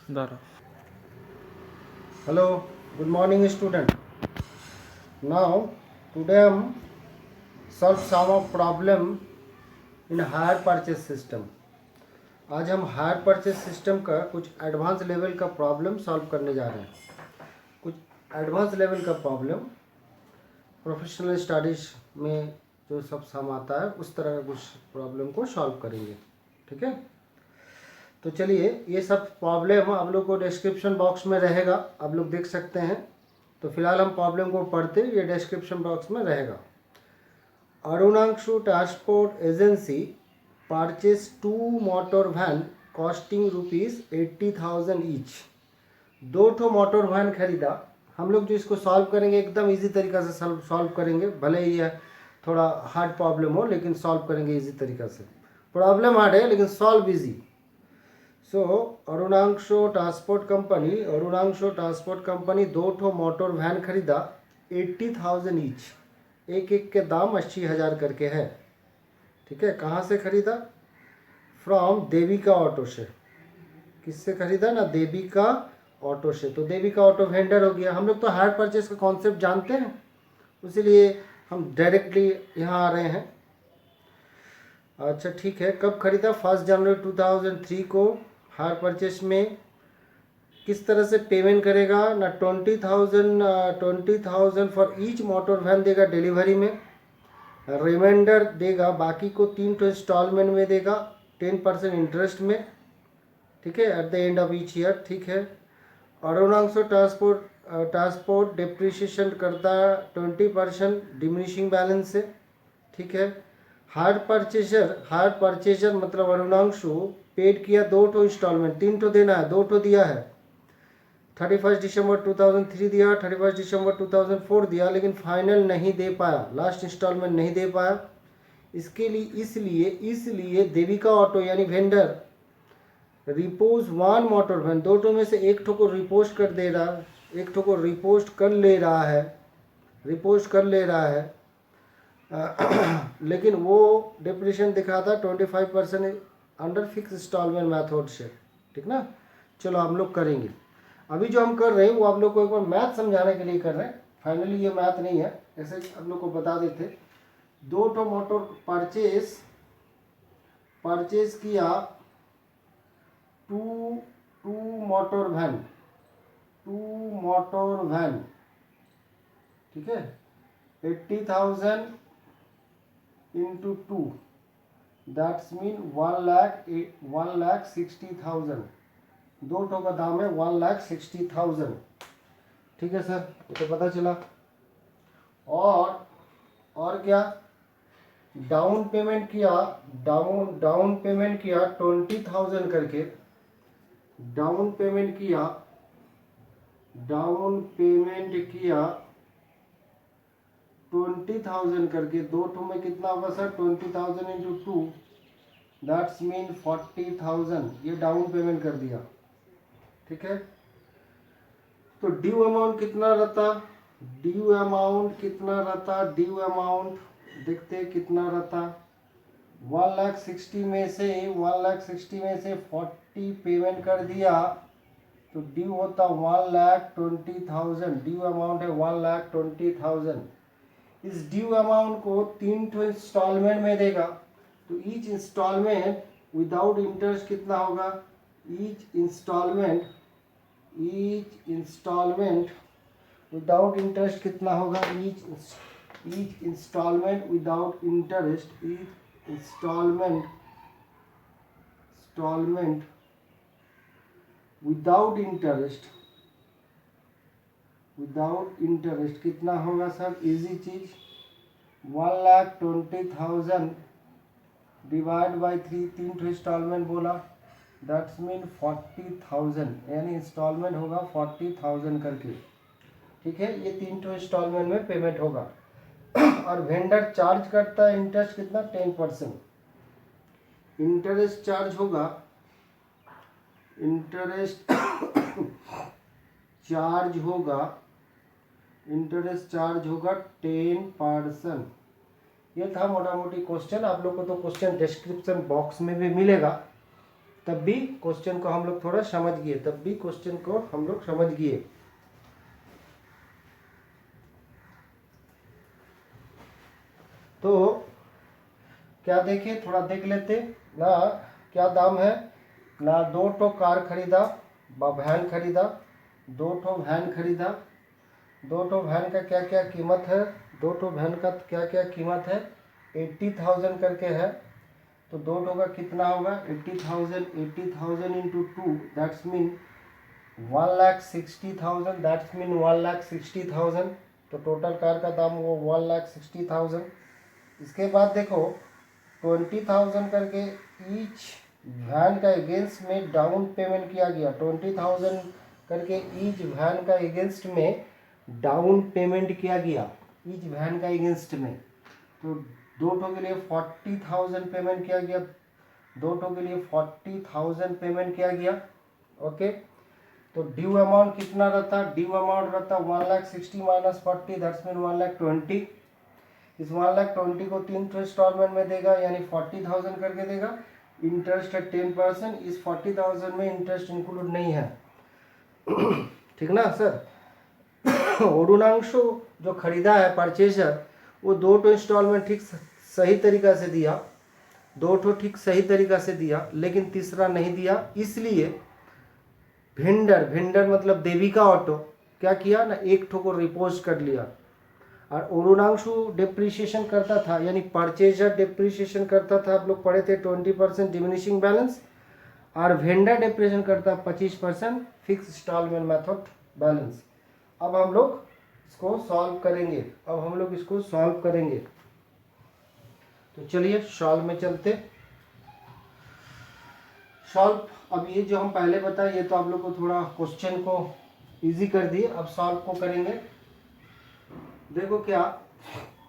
Dara. Hello, good morning student. Now today हम solve some of problem in hire purchase system. आज हम hire purchase system का कुछ advance level का problem solve करने जा रहे हैं। कुछ एडवांस लेवल का प्रॉब्लम प्रोफेशनल स्टडीज में जो सब सम आता है उस तरह का कुछ प्रॉब्लम को सॉल्व करेंगे। ठीक है, तो चलिए ये सब प्रॉब्लम आप लोग को डिस्क्रिप्शन बॉक्स में रहेगा, आप लोग देख सकते हैं। तो फिलहाल हम प्रॉब्लम को पढ़ते, ये डिस्क्रिप्शन बॉक्स में रहेगा। Arunanshu transport agency purchase 2 motor van costing ₹80,000 each. 2 motor van खरीदा। हम लोग जो इसको सॉल्व करेंगे एकदम इजी तरीका से सॉल्व करेंगे, भले ही यह थोड़ा हार्ड प्रॉब्लम हो लेकिन सॉल्व करेंगे इजी तरीका से। प्रॉब्लम हार्ड है लेकिन सॉल्व इजी। सो अरुणांशु ट्रांसपोर्ट कंपनी 2 मोटर वैन खरीदा 80,000 ईच। एक एक के दाम 80,000 करके है। ठीक है, कहाँ से खरीदा? फ्रॉम देविका ऑटो से। किससे खरीदा ना? देविका ऑटो से। तो देविका ऑटो वेंडर हो गया। हम लोग तो हायर परचेस का कॉन्सेप्ट जानते हैं, इसीलिए हम डायरेक्टली यहाँ आ रहे हैं। अच्छा ठीक है, कब खरीदा? 1 जनवरी 2003 को। हायर परचेस में किस तरह से पेमेंट करेगा ना? 20,000 फॉर ईच मोटर वैन देगा डिलीवरी में। रिमाइंडर देगा, बाकी को 3 इंस्टॉलमेंट में देगा 10% इंटरेस्ट में। ठीक है, at the end of each year. ठीक है, अरुणांशु ट्रांसपोर्ट डिप्रिशिएशन करता है 20% डिमिनिशिंग बैलेंस से। ठीक है, हायर परचेजर मतलब अरुणांशु पेड किया 2 इंस्टॉलमेंट, 3 देना है, 2 दिया है। 31 दिसंबर 2003 दिया, 31 दिसंबर 2004 दिया, लेकिन फाइनल नहीं दे पाया, लास्ट इंस्टॉलमेंट नहीं दे पाया। इसके लिए इसलिए देविका ऑटो यानी वेंडर रिपोज 1 मोटर वैन, 2 में से 1 को रिपोस्ट कर दे रहा, 1 को रिपोस्ट कर ले रहा है, लेकिन वो डिप्रेशन दिखाता 25% अंडर फिक्स इंस्टॉलमेंट मेथड से। ठीक ना, चलो हम लोग करेंगे। अभी जो हम कर रहे हैं वो आप लोग को एक बार मैथ समझाने के लिए कर रहे हैं। फाइनली ये मैथ नहीं है, ऐसे आप लोग को बता देते। 2 मोटर परचेज किया टू मोटर वैन। ठीक है, 80,000 इंटू 2 दैट्स मीन 1,60,000। 2 का दाम है 1,60,000। ठीक है सर, ये तो पता चला। और क्या? डाउन पेमेंट किया 20,000 करके। डाउन पेमेंट किया 20,000 करके। 2 में कितना होगा सर? 20,000 into 2 that's mean 40,000। ये डाउन पेमेंट कर दिया। ठीक है, तो ड्यू अमाउंट कितना रहता? ड्यू अमाउंट देखते कितना रहता। 1,60,000 में से 40 पेमेंट कर दिया तो ड्यू होता 1,20,000। ड्यू अमाउंट है 1,20,000। इस ड्यू अमाउंट को 3 इंस्टॉलमेंट में देगा, तो ईच इंस्टॉलमेंट विदाउट इंटरेस्ट कितना होगा? ईच इंस्टॉलमेंट विदाउट इंटरेस्ट कितना होगा? Each installment without interest without interest कितना होगा सर? इजी चीज, 1,20,000 डिवाइड बाई 3 इंस्टॉलमेंट बोला, दैट्स मीन 40,000, यानी इंस्टॉलमेंट होगा 40,000 करके। ठीक है, ये 3 इंस्टॉलमेंट में पेमेंट होगा। और वेंडर चार्ज करता है इंटरेस्ट कितना? 10%। इंटरेस्ट चार्ज होगा 10%। ये था मोटा मोटी क्वेश्चन। आप लोग को तो क्वेश्चन डिस्क्रिप्शन बॉक्स में भी मिलेगा, तब भी क्वेश्चन को हम लोग थोड़ा समझ गए, तो क्या देखे, थोड़ा देख लेते ना। क्या दाम है ना, 2 ठो कार खरीदा, वैन खरीदा, 2 ठो वैन खरीदा। 2 ठो वैन का क्या क्या कीमत है, 2 ठो वैन का क्या क्या कीमत है, 80,000 करके है। तो 2 ठो का कितना होगा, 80,000 into 2, that's mean 1,60,000, that's mean 1,60,000। तो टोटल कार का दाम वो 1,60,000। इसके बाद देखो 20,000 करके ईच वैन का अगेंस्ट में डाउन पेमेंट किया गया, 20,000 करके ईच वैन का अगेंस्ट में डाउन पेमेंट किया गया, ईच वैन का अगेंस्ट में। तो 2 ठो के लिए 40,000 पेमेंट किया गया, 2 ठो के लिए 40,000 पेमेंट किया गया। ओके, तो ड्यू अमाउंट कितना रहता, ड्यू अमाउंट रहता 1,60,000 माइनस 40, दैट्स मीन 1,20,000। इस 1,20,000 को 3 इंस्टॉलमेंट में देगा, यानी 40,000 करके देगा। इंटरेस्ट है 10%, इस 40,000 में इंटरेस्ट इंक्लूड नहीं है। ठीक ना सर। ओडुनांशु जो खरीदा है परचेजर, वो 2 ठो इंस्टॉलमेंट ठीक सही तरीका से दिया, 2 ठो ठीक सही तरीका से दिया, लेकिन तीसरा नहीं दिया। इसलिए वेंडर मतलब देविका ऑटो क्या किया ना, 1 ठो को रिपोज कर लिया। और ओरुणांशु डिप्रिसिएशन करता था, यानी परचेजर डिप्रिसिएशन करता था, आप लोग पढ़े थे 20% डिमिनिशिंग बैलेंस, और वेंडर डिप्रिसिएशन करता 25% फिक्स इंस्टॉलमेंट मेथड बैलेंस। अब हम लोग इसको सॉल्व करेंगे, तो चलिए सॉल्व में चलते। सॉल्व, अब ये जो हम पहले बताए ये तो आप लोग को थोड़ा क्वेश्चन को इजी कर दिए, अब सॉल्व को करेंगे। देखो क्या,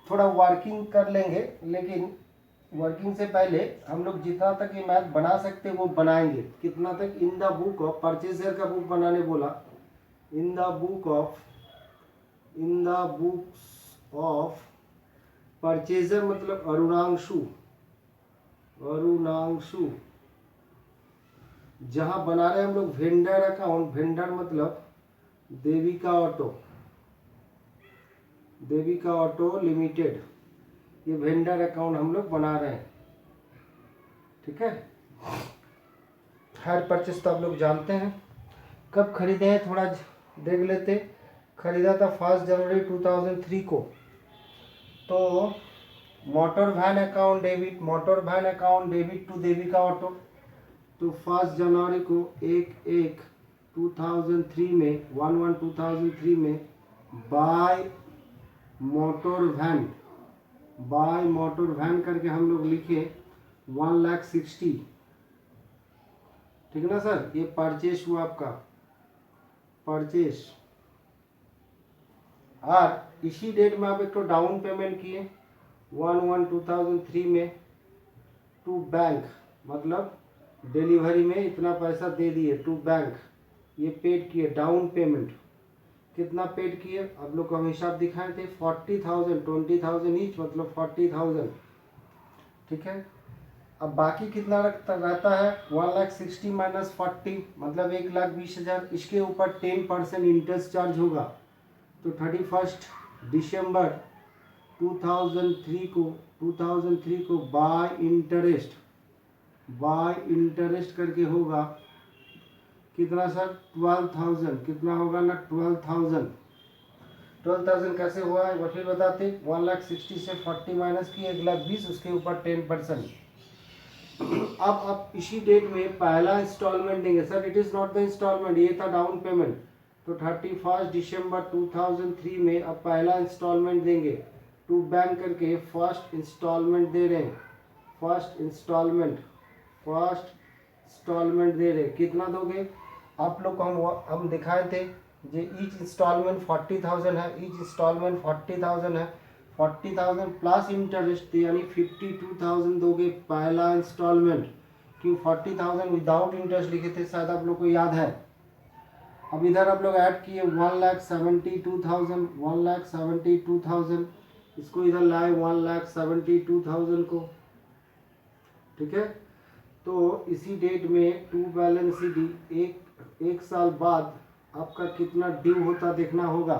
थोड़ा वर्किंग कर लेंगे, लेकिन वर्किंग से पहले हम लोग जितना तक ये मैथ बना सकते वो बनाएंगे। कितना तक, इन द बुक ऑफ परचेजर का बुक बनाने बोला, इन द बुक्स ऑफ परचेजर मतलब अरुणांशु, जहां बना रहे हम लोग वेंडर अकाउंट, वेंडर मतलब देविका ऑटो लिमिटेड, ये वेंडर अकाउंट हम लोग बना रहे हैं। ठीक है, हायर परचेस तो आप लोग जानते हैं। कब खरीदे हैं थोड़ा देख लेते। खरीदा था 1 जनवरी 2003 को। तो motor van account debit to Devika auto, तो 1 जनवरी को 1/1/2003 में 1/1/2003 में बाय मोटर वैन करके हम लोग लिखे 1,60,000। ठीक है ना सर, ये परचेस हुआ आपका, परचेस। और इसी डेट में आप एक तो डाउन पेमेंट किए 1/1/2003 में टू बैंक, मतलब डिलीवरी में इतना पैसा दे दिए टू बैंक, ये पेड किए डाउन पेमेंट। कितना पेड किए, आप लोग को हम हिसाब दिखाए थे 40,000, 20,000 ईच मतलब 40,000। ठीक है, अब बाकी कितना रहता है 1,60,000 माइनस 40 मतलब 1,20,000। इसके ऊपर 10% इंटरेस्ट चार्ज होगा। तो 31 दिसंबर 2003 को बाय इंटरेस्ट करके होगा कितना सर, 12,000। कितना होगा ना, 12,000 कैसे हुआ है वो फिर बताते। 1,60,000 से 40 माइनस किए 1,20,000, उसके ऊपर 10%। अब आप इसी डेट में पहला इंस्टॉलमेंट देंगे sir, it is not the installment, ये था डाउन पेमेंट। तो 31 दिसंबर 2003 में अब पहला इंस्टॉलमेंट देंगे टू बैंक करके, फर्स्ट इंस्टॉलमेंट दे रहे हैं, फर्स्ट इंस्टॉलमेंट दे रहे हैं। कितना दोगे, आप लोग को हम दिखाए थे जो ईच इंस्टॉलमेंट 40,000 है, ईच इंस्टॉलमेंट 40,000 है, 40,000 प्लस इंटरेस्ट यानी 52,000 दोगे पहला इंस्टॉलमेंट। क्यों 40,000 विदाउट इंटरेस्ट लिखे थे, शायद आप लोग को याद है। अब इधर आप लोग ऐड किए 1,72,000, इसको इधर लाए 1,72,000 को। ठीक है, तो इसी डेट में टू बैलेंस सी डी एक साल बाद आपका कितना ड्यू होता देखना होगा।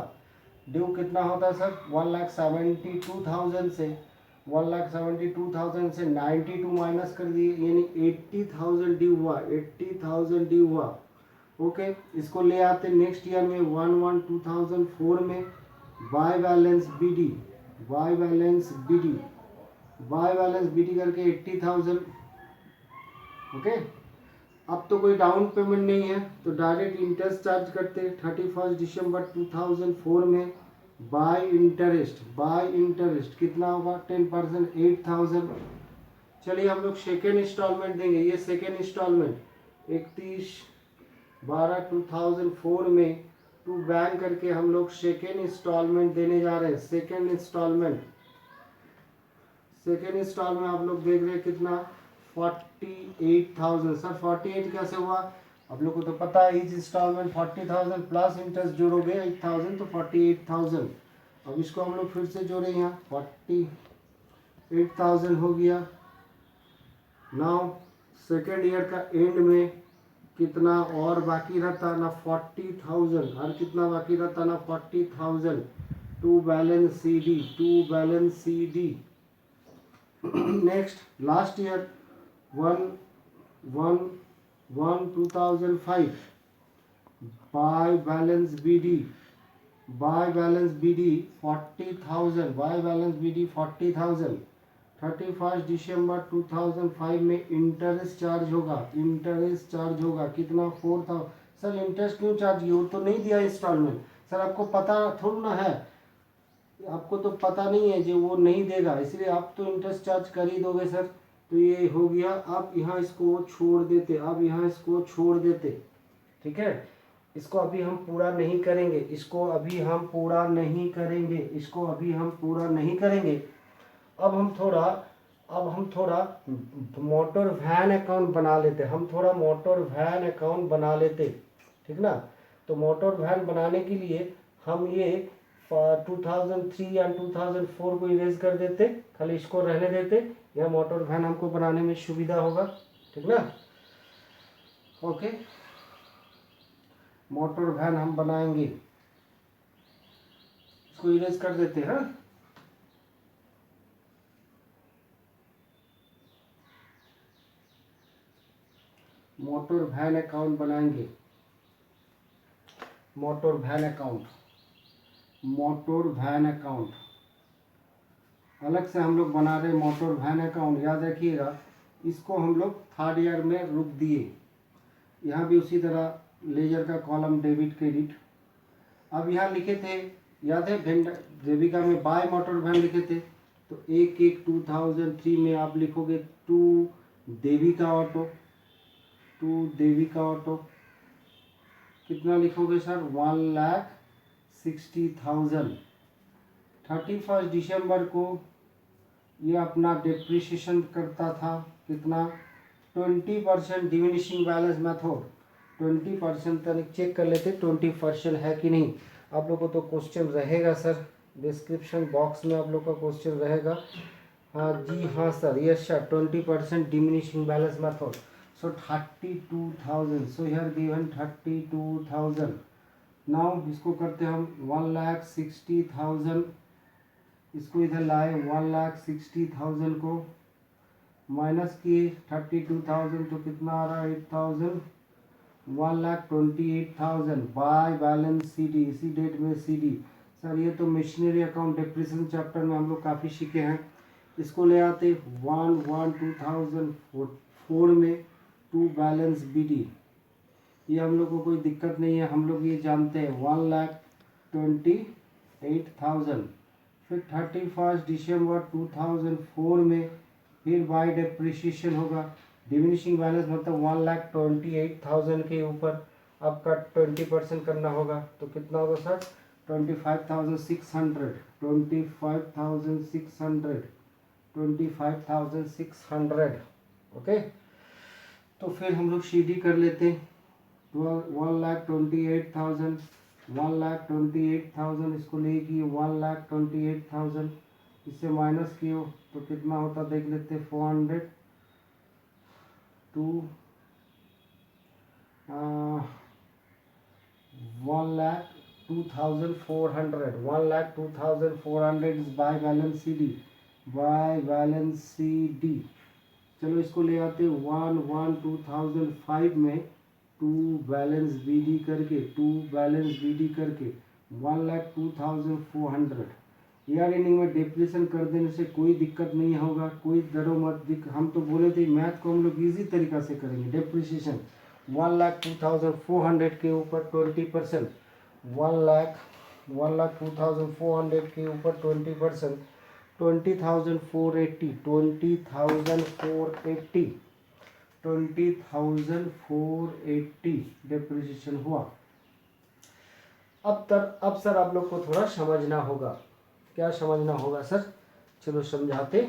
ड्यू कितना होता सर 1,72,000 से 1,72,000 से 92 माइनस कर दिए यानी 80,000 ड्यू हुआ 80,000 ड्यू हुआ। ओके इसको ले आते नेक्स्ट ईयर में 1/1/2004 में by balance B D by balance B D by balance B D करके 80,000। ओके अब तो कोई डाउन पेमेंट नहीं है तो डायरेक्ट इंटरेस्ट चार्ज करते 31 दिसंबर 2004 में बाय इंटरेस्ट कितना होगा 10% 8,000। चलिए हम लोग सेकेंड इंस्टॉलमेंट देंगे। ये सेकेंड इंस्टॉलमेंट 31/12/2004 में टू बैंक करके हम लोग सेकेंड इंस्टॉलमेंट देने जा रहे हैं। सेकेंड इंस्टॉलमेंट आप लोग देख रहे हैं कितना 48,000। सर 48 कैसे हुआ आप लोग को तो पता है ईच इंस्टॉलमेंट 40,000 प्लस इंटरेस्ट जोड़ोगे 8,000 तो 48,000। अब इसको हम लोग फिर से जोड़े यहाँ 48,000 हो गया। नाउ सेकेंड ईयर का एंड में कितना और बाकी रहता ना 40,000 और कितना बाकी रहता ना 40,000 to balance C D. Next last year 1/1/2005 by balance B D 40,000 by balance B D 40,000 31 दिसंबर 2005 में इंटरेस्ट चार्ज होगा कितना 4,000। सर इंटरेस्ट क्यों चार्ज किया वो तो नहीं दिया इंस्टॉलमेंट। सर आपको पता थोड़ा ना है आपको तो पता नहीं है जो वो नहीं देगा इसलिए आप तो इंटरेस्ट चार्ज कर ही दोगे सर। तो ये हो गया। अब यहाँ इसको छोड़ देते ठीक है। इसको अभी हम पूरा नहीं करेंगे अब हम थोड़ा मोटर वैन अकाउंट बना लेते ठीक ना। तो मोटर वैन बनाने के लिए हम ये 2003 या 2004 को इरेज कर देते खाली इसको रहने देते यह मोटर वैन हमको बनाने में सुविधा होगा ठीक ना। ओके मोटर वैन हम बनाएंगे इसको इरेज कर देते हैं। मोटर वैन अकाउंट बनाएंगे मोटर वैन अकाउंट अलग से हम लोग बना रहे मोटर वैन अकाउंट। याद रखिएगा इसको हम लोग थर्ड ईयर में रुक दिए। यहाँ भी उसी तरह लेजर का कॉलम डेबिट क्रेडिट। अब यहाँ लिखे थे याद है देविका में बाय मोटर वैन लिखे थे तो 1/1/2003 में आप लिखोगे टू देविका ऑटो कितना लिखोगे सर 1,60,000। 31 दिसंबर को ये अपना डिप्रिसिएशन करता था कितना 20% डिमिनिशिंग बैलेंस मेथड 20% तक चेक कर लेते 20% है कि नहीं। आप लोग को तो क्वेश्चन रहेगा सर डिस्क्रिप्शन बॉक्स में आप लोग का क्वेश्चन रहेगा। हाँ जी हाँ sir yes sir 20% diminishing balance method so 32,000 so here given 32,000। Now इसको करते हम 1,60,000 इसको इधर लाए 1,60,000 को माइनस किए 32,000 तो कितना आ रहा है 8,000 1,28,000 बाय बैलेंस सी डी इसी डेट में सी डी। सर ये तो मशीनरी अकाउंट डिप्रिसिएशन चैप्टर में हम लोग काफ़ी सीखे हैं। इसको ले आते 1/1/2004 में टू बैलेंस बी डी। ये हम लोग को कोई दिक्कत नहीं है हम लोग ये जानते हैं 1,28,000। फिर 31 दिसंबर 2004 में फिर बाय डिप्रिसिएशन होगा डिमिनिशिंग बैलेंस मतलब 1,28,000 के ऊपर आपका 20% करना होगा तो कितना होगा सर 25,600 ओके। तो फिर हम लोग सी डी कर लेते 1,28,000 इसको लेगी 1,28,000 इससे माइनस किए तो कितना होता देख लेते 400 1,02,400 1,02,400 is by balance C D, by balance C D. चलो इसको ले आते 1,01,2005 में 2 बैलेंस बी डी करके 1,02,400 ईयर एंडिंग में डिप्रेशन कर देने से कोई दिक्कत नहीं होगा, कोई डरो मत। हम तो बोले थे मैथ को हम लोग इजी तरीका से करेंगे। डिप्रिसिएशन 1,02,400 के ऊपर 20%, 1,02,400 के ऊपर 20%, 20,480 20,480 डिप्रिसिएशन हुआ। अब सर आप लोग को थोड़ा समझना होगा। क्या समझना होगा सर? चलो समझाते।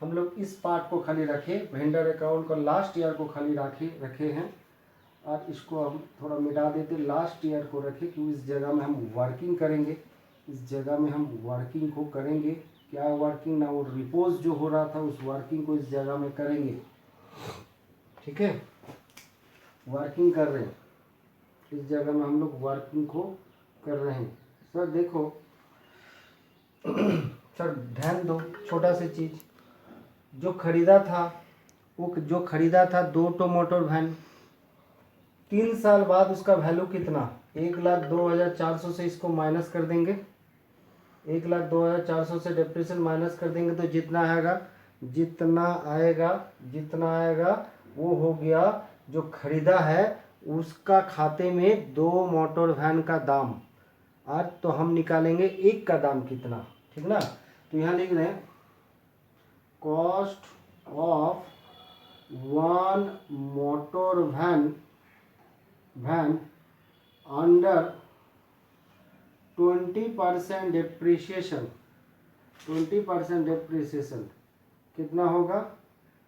हम लोग इस पार्ट को खाली रखे, वेंडर अकाउंट का लास्ट ईयर को खाली रखे हैं, और इसको हम थोड़ा मिटा देते, लास्ट ईयर को रखे, क्योंकि इस जगह में हम वर्किंग करेंगे। इस जगह में हम वर्किंग को करेंगे। क्या वर्किंग ना, वो रिपोज जो हो रहा था उस वर्किंग को इस जगह में करेंगे। ठीक है, वर्किंग कर रहे हैं, इस जगह में हम लोग वर्किंग को कर रहे हैं। सर देखो सर ध्यान दो, छोटा सी चीज, जो खरीदा था 2 मोटर वैन, 3 साल बाद उसका वैल्यू कितना? 1,02,400 से इसको माइनस कर देंगे, 1,02,400 से डिप्रेशन माइनस कर देंगे तो जितना आएगा वो हो गया जो खरीदा है उसका खाते में 2 मोटर वैन का दाम। आज तो हम निकालेंगे एक का दाम कितना, ठीक ना। तो यहाँ लिख रहे हैं cost of 1 motor van under 20% depreciation, 20% depreciation कितना होगा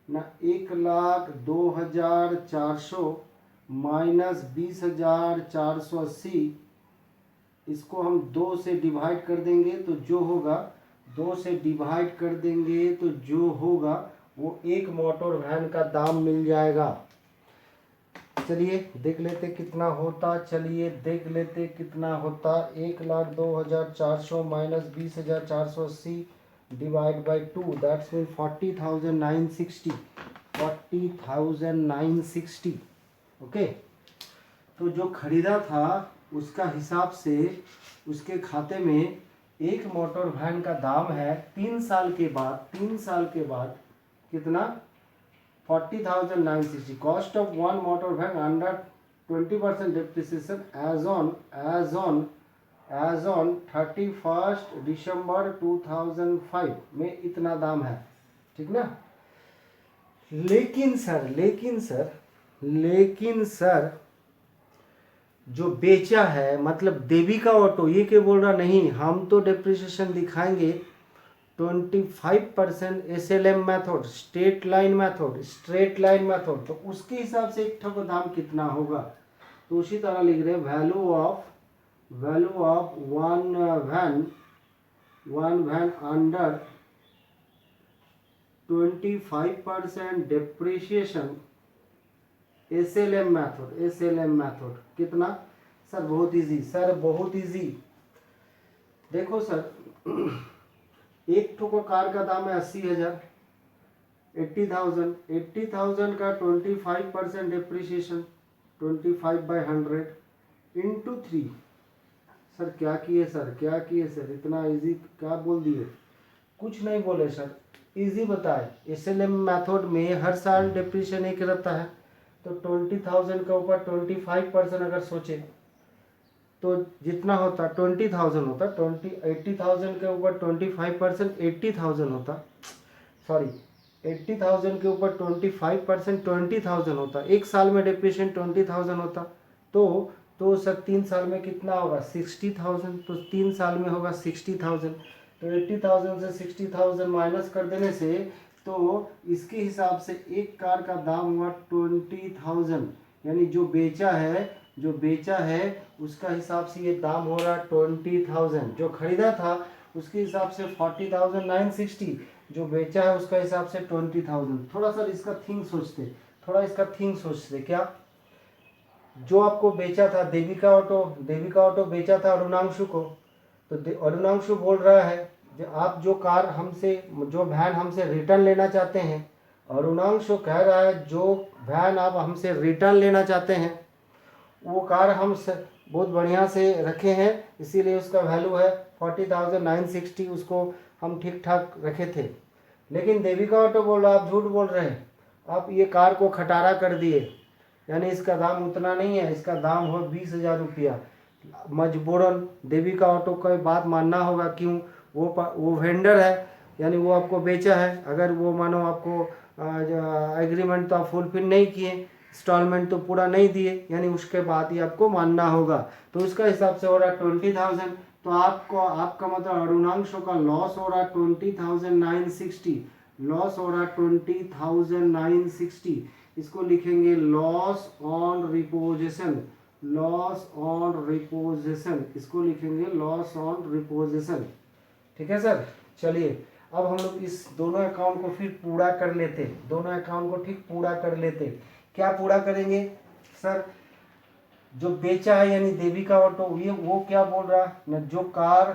ना? 1,02,400 माइनस 20,480, इसको हम 2 से डिवाइड कर देंगे तो जो होगा, 2 से डिवाइड कर देंगे तो जो होगा वो एक मोटर वैन का दाम मिल जाएगा। चलिए देख लेते कितना होता, 1,02,400 minus 20,480 divide by 2, that's mean 40,960। Okay, तो जो खरीदा था उसका हिसाब से उसके खाते में एक मोटर वैन का दाम है 3 साल के बाद कितना? 40,960। Cost of 1 motor van under 20% depreciation as on 31 दिसंबर 2005 में इतना दाम है, ठीक ना। लेकिन सर जो बेचा है, मतलब देविका ऑटो, ये क्या बोल रहा नहीं, हम तो डिप्रिसिएशन दिखाएंगे 25% SLM method, straight line method, तो उसके हिसाब से एक ठो दाम कितना होगा। तो उसी तरह लिख रहे हैं value of one van under 25% depreciation SLM method कितना? सर बहुत इजी। देखो सर, एक ठो का कार का दाम है 80,000, 80,000 का 25% डिप्रिसिएशन 25/100 इंटू 3। सर क्या किए सर, इतना इजी क्या बोल दिए? कुछ नहीं बोले सर, इजी बताए। SLM मेथड में हर साल डिप्रिसिएशन एक रहता है, तो 20,000 के ऊपर 25% अगर सोचे तो जितना होता 20,000 होता, 80,000 के ऊपर 25% 80,000 होता, सॉरी 80,000 के ऊपर 25% 20,000 होता, एक साल में डिप्रिसिएशन 20,000 होता। तो सर 3 साल में कितना होगा? 60,000। तो 3 साल में होगा 60,000। तो 80,000 से 60,000 माइनस कर देने से तो इसके हिसाब से एक कार का दाम हुआ 20,000, यानी जो बेचा है उसका हिसाब से ये दाम हो रहा 20,000। जो खरीदा था उसके हिसाब से 40,960, जो बेचा है उसका हिसाब से 20,000। थोड़ा सा इसका थिंग सोचते, थोड़ा इसका थिंग सोचते क्या, जो आपको बेचा था देविका ऑटो बेचा था अरुणांशु को, तो अरुणांशु बोल रहा है आप जो कार हमसे, जो वैन हमसे रिटर्न लेना चाहते हैं, अरुणांशु कह रहा है जो वैन आप हमसे रिटर्न लेना चाहते हैं वो कार हम बहुत बढ़िया से रखे हैं, इसीलिए उसका वैल्यू है 40,960, उसको हम ठीक ठाक रखे थे। लेकिन देविका ऑटो बोल रहा आप झूठ बोल रहे हैं, आप ये कार को खटारा कर दिए, यानी इसका दाम उतना नहीं है, इसका दाम हो 20,000 रुपया। मजबूरन देविका ऑटो का बात मानना होगा, क्यों, वो वेंडर है, यानी वो आपको बेचा है। अगर वो मानो आपको एग्रीमेंट तो आप फुलफिल नहीं किए, इंस्टॉलमेंट तो पूरा नहीं दिए, यानी उसके बाद ही आपको मानना होगा। तो उसका हिसाब से हो रहा है 20,000, तो आपका मतलब अरुणांशु का लॉस हो रहा है 20,960, लॉस हो रहा है 20,960। इसको लिखेंगे loss on reposition, loss on reposition, इसको लिखेंगे लॉस ऑन रिपोजिशन। ठीक है सर। चलिए अब हम लोग इस दोनों अकाउंट को फिर पूरा कर लेते, दोनों अकाउंट को ठीक पूरा कर लेते। क्या पूरा करेंगे सर, जो बेचा है यानी देविका ऑटो, ये वो क्या बोल रहा न, जो कार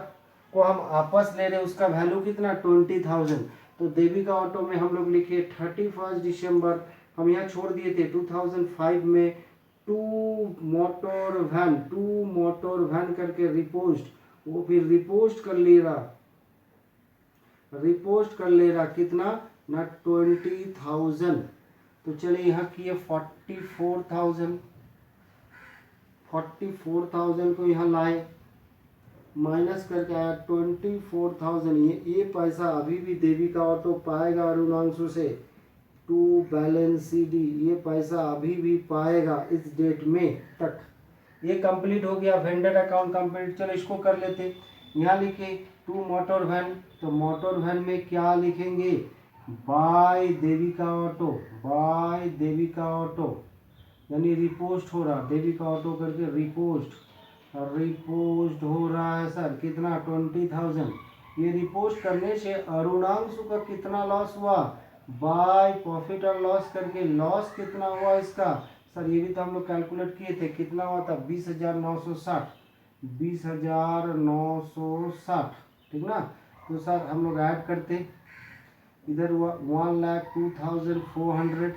को हम वापस ले रहे उसका वैल्यू कितना 20,000, तो देविका ऑटो में हम लोग लिखे 31 दिसंबर, हम यहाँ छोड़ दिए थे 2005 में टू मोटर वैन करके रिपोस्ट, वो फिर रिपोस्ट कर ले रहा कितना ना 20,000। तो चलिए यहाँ किए 44,000 को यहाँ लाए, माइनस करके आया 24,000। ये पैसा अभी भी देविका ऑटो पाएगा अरुणांशु से, टू बैलेंस CD, ये पैसा अभी भी पाएगा इस डेट में तक। ये कंप्लीट हो गया, वेंडर अकाउंट कंप्लीट। चलो इसको कर लेते, यहाँ लिखे टू मोटर वैन, तो मोटर वैन में क्या लिखेंगे, बाय देविका ऑटो, यानी रिपोस्ट हो रहा, देविका ऑटो करके रिपोस्ट हो रहा है सर, कितना 20,000। ये रिपोस्ट करने से अरुणांशु का कितना लॉस हुआ, बाय प्रॉफिट और लॉस करके लॉस कितना हुआ इसका सर, ये भी तो हम लोग कैलकुलेट किए थे, कितना हुआ था 20,960, ठीक ना। तो सर हम लोग ऐड करते, इधर हुआ 1,02,400,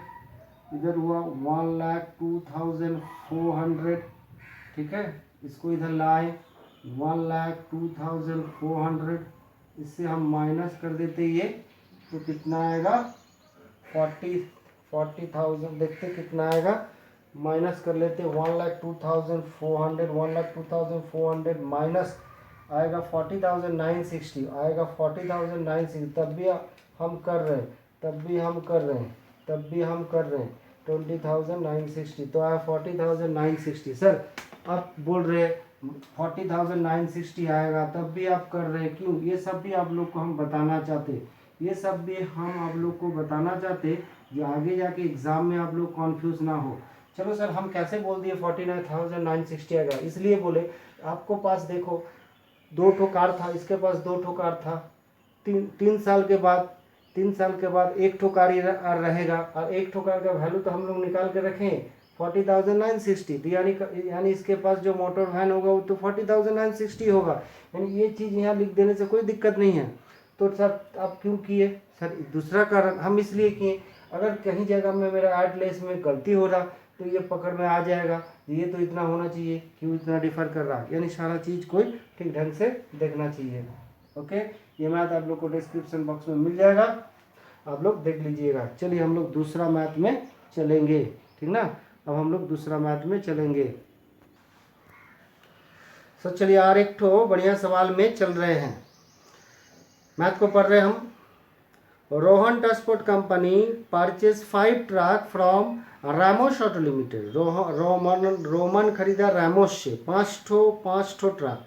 इधर हुआ 1,02,400, ठीक है। इसको इधर लाए 1,02,400, इससे हम माइनस कर देते ये, तो कितना आएगा 40,000, देखते कितना आएगा, माइनस कर लेते 1,02,400 माइनस आएगा 40,960, आएगा 40,960। तब भी हम कर रहे हैं 20,960, तो आया 40,960 सर। आप बोल रहे 40,960 आएगा, तब भी आप कर रहे हैं, क्यों, ये सब भी आप लोग को हम बताना चाहते, जो आगे जाके एग्जाम में आप लोग कॉन्फ्यूज ना हो। चलो सर हम कैसे बोल दिए 49,960 आएगा, इसलिए बोले आपको पास देखो 2 ठो कार था, इसके पास 2 ठो कार था, 3 साल के बाद 1 ठो कार ही रहेगा, और 1 ठो कार का वैल्यू तो हम लोग निकाल के रखें 40,960, तो यानी इसके पास जो मोटर वैन होगा वो तो 40,960 होगा, यानी ये चीज़ यहाँ लिख देने से कोई दिक्कत नहीं है। तो सर आप क्यों किए सर, दूसरा कारण हम इसलिए किए, अगर कहीं जगह में मेरा एडलेस में गलती हो रहा तो ये पकड़ में आ जाएगा, ये तो इतना होना चाहिए, क्यों इतना डिफर कर रहा, यानी सारा चीज़ कोई ठीक ढंग से देखना चाहिए। ओके, ये मैथ आप लोग को डिस्क्रिप्शन बॉक्स में मिल जाएगा, आप लोग देख लीजिएगा। चलिए हम लोग दूसरा मैथ में चलेंगे, ठीक ना। अब हम लोग दूसरा मैथ में चलेंगे। तो चलिए और एक ठो बढ़िया सवाल में चल रहे हैं, मैथ को पढ़ रहे हैं हम। Rohan transport company purchase 5 truck from Ramos auto limited. Roman खरीदा रामोस से 5 ठो ट्रक,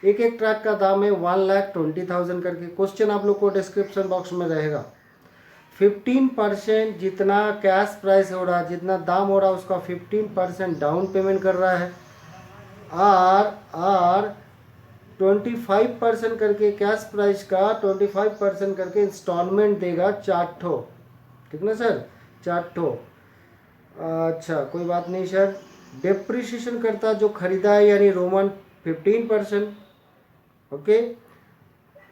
एक ट्रक का दाम है 1,20,000 करके। क्वेश्चन आप लोग को डिस्क्रिप्शन बॉक्स में रहेगा। 15% जितना कैश प्राइस हो रहा, जितना दाम हो रहा उसका 15% डाउन पेमेंट कर रहा है, और 25% करके कैश प्राइस का 25% करके इंस्टॉलमेंट देगा 4 ठो, ठीक ना सर, 4 ठो। अच्छा कोई बात नहीं सर। डेप्रिसिएशन करता जो खरीदा है यानी रोमन 15%। ओके,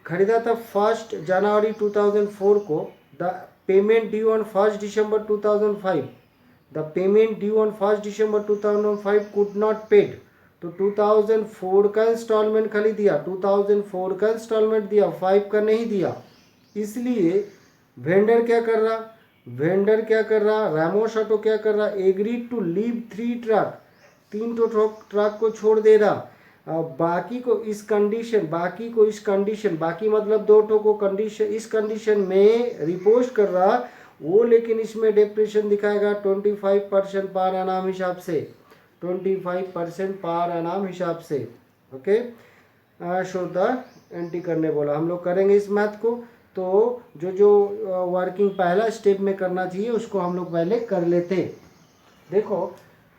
खरीदा था 1 जनवरी 2004 को। The payment due on 1 December 2005। The payment due on 1 December 2005 could not paid. तो 2004 का इंस्टॉलमेंट खाली दिया, 2004 का इंस्टॉलमेंट दिया, 5 का नहीं दिया। इसलिए वेंडर क्या कर रहा, रामोस ऑटो क्या कर रहा, agreed to leave 3 truck, 3 truck को छोड़ दे रहा। बाकी को इस कंडीशन, बाकी मतलब 2 ठो को कंडीशन, इस कंडीशन में रिपोस्ट कर रहा वो, लेकिन इसमें डेप्रिसिएशन दिखाएगा 25% पर एनाम हिसाब से, 25% पर एनाम हिसाब से। ओके, शो द एंट्री करने बोला, हम लोग करेंगे इस मैथ को। तो जो वर्किंग पहला स्टेप में करना चाहिए उसको हम लोग पहले कर लेते। देखो,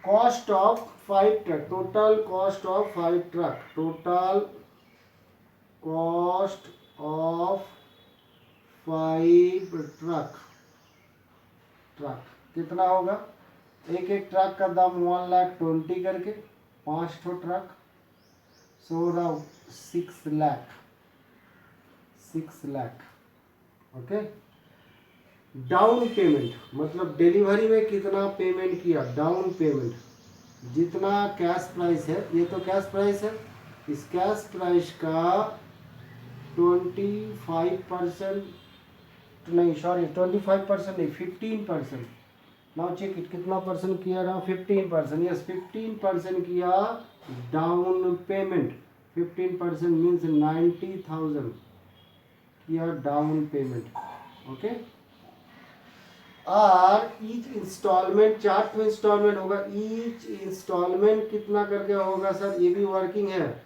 cost of 5 truck, total cost of 5 truck, total cost of 5 truck कितना होगा। एक ट्रक का दाम 1,20,000 करके, 5 ठो ट्रक, सो रहा 6 लाख। ओके, डाउन पेमेंट मतलब डिलीवरी में कितना पेमेंट किया, डाउन पेमेंट जितना कैश प्राइस है, ये तो कैश प्राइस है, इस कैश प्राइस का 25% नहीं, सॉरी 25% नहीं, 15%। नाउ चेक इट, कितना परसेंट किया रहा, 15%। यस, 15% किया डाउन पेमेंट। 15% मीन्स 90,000 किया डाउन पेमेंट। ओके, और ईच इंस्टॉलमेंट 4 तो इंस्टॉलमेंट होगा, ईच इंस्टॉलमेंट कितना करके होगा सर, ये भी वर्किंग है।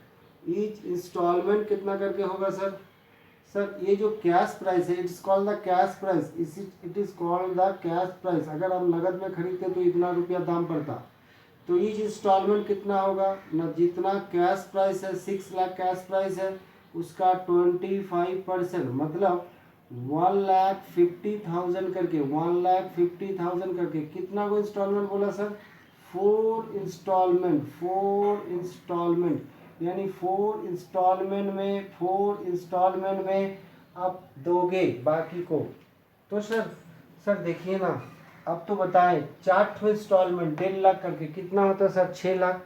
ईच इंस्टॉलमेंट कितना करके होगा सर, ये जो कैश प्राइस है, it is called the cash price, it is called the cash price. अगर हम नगद में खरीदते तो इतना रुपया दाम पड़ता, तो ईच इंस्टॉलमेंट कितना होगा ना, जितना कैश प्राइस है, 6 लाख कैश प्राइस है, उसका 25% मतलब 1,50,000 करके, 1,50,000 करके कितना को इंस्टॉलमेंट बोला सर, 4 इंस्टॉलमेंट यानी 4 इंस्टॉलमेंट में आप दोगे बाकी को। तो सर देखिए ना, अब तो बताएं 4 ठो इंस्टॉलमेंट 1.5 लाख करके कितना होता है सर, 6 लाख।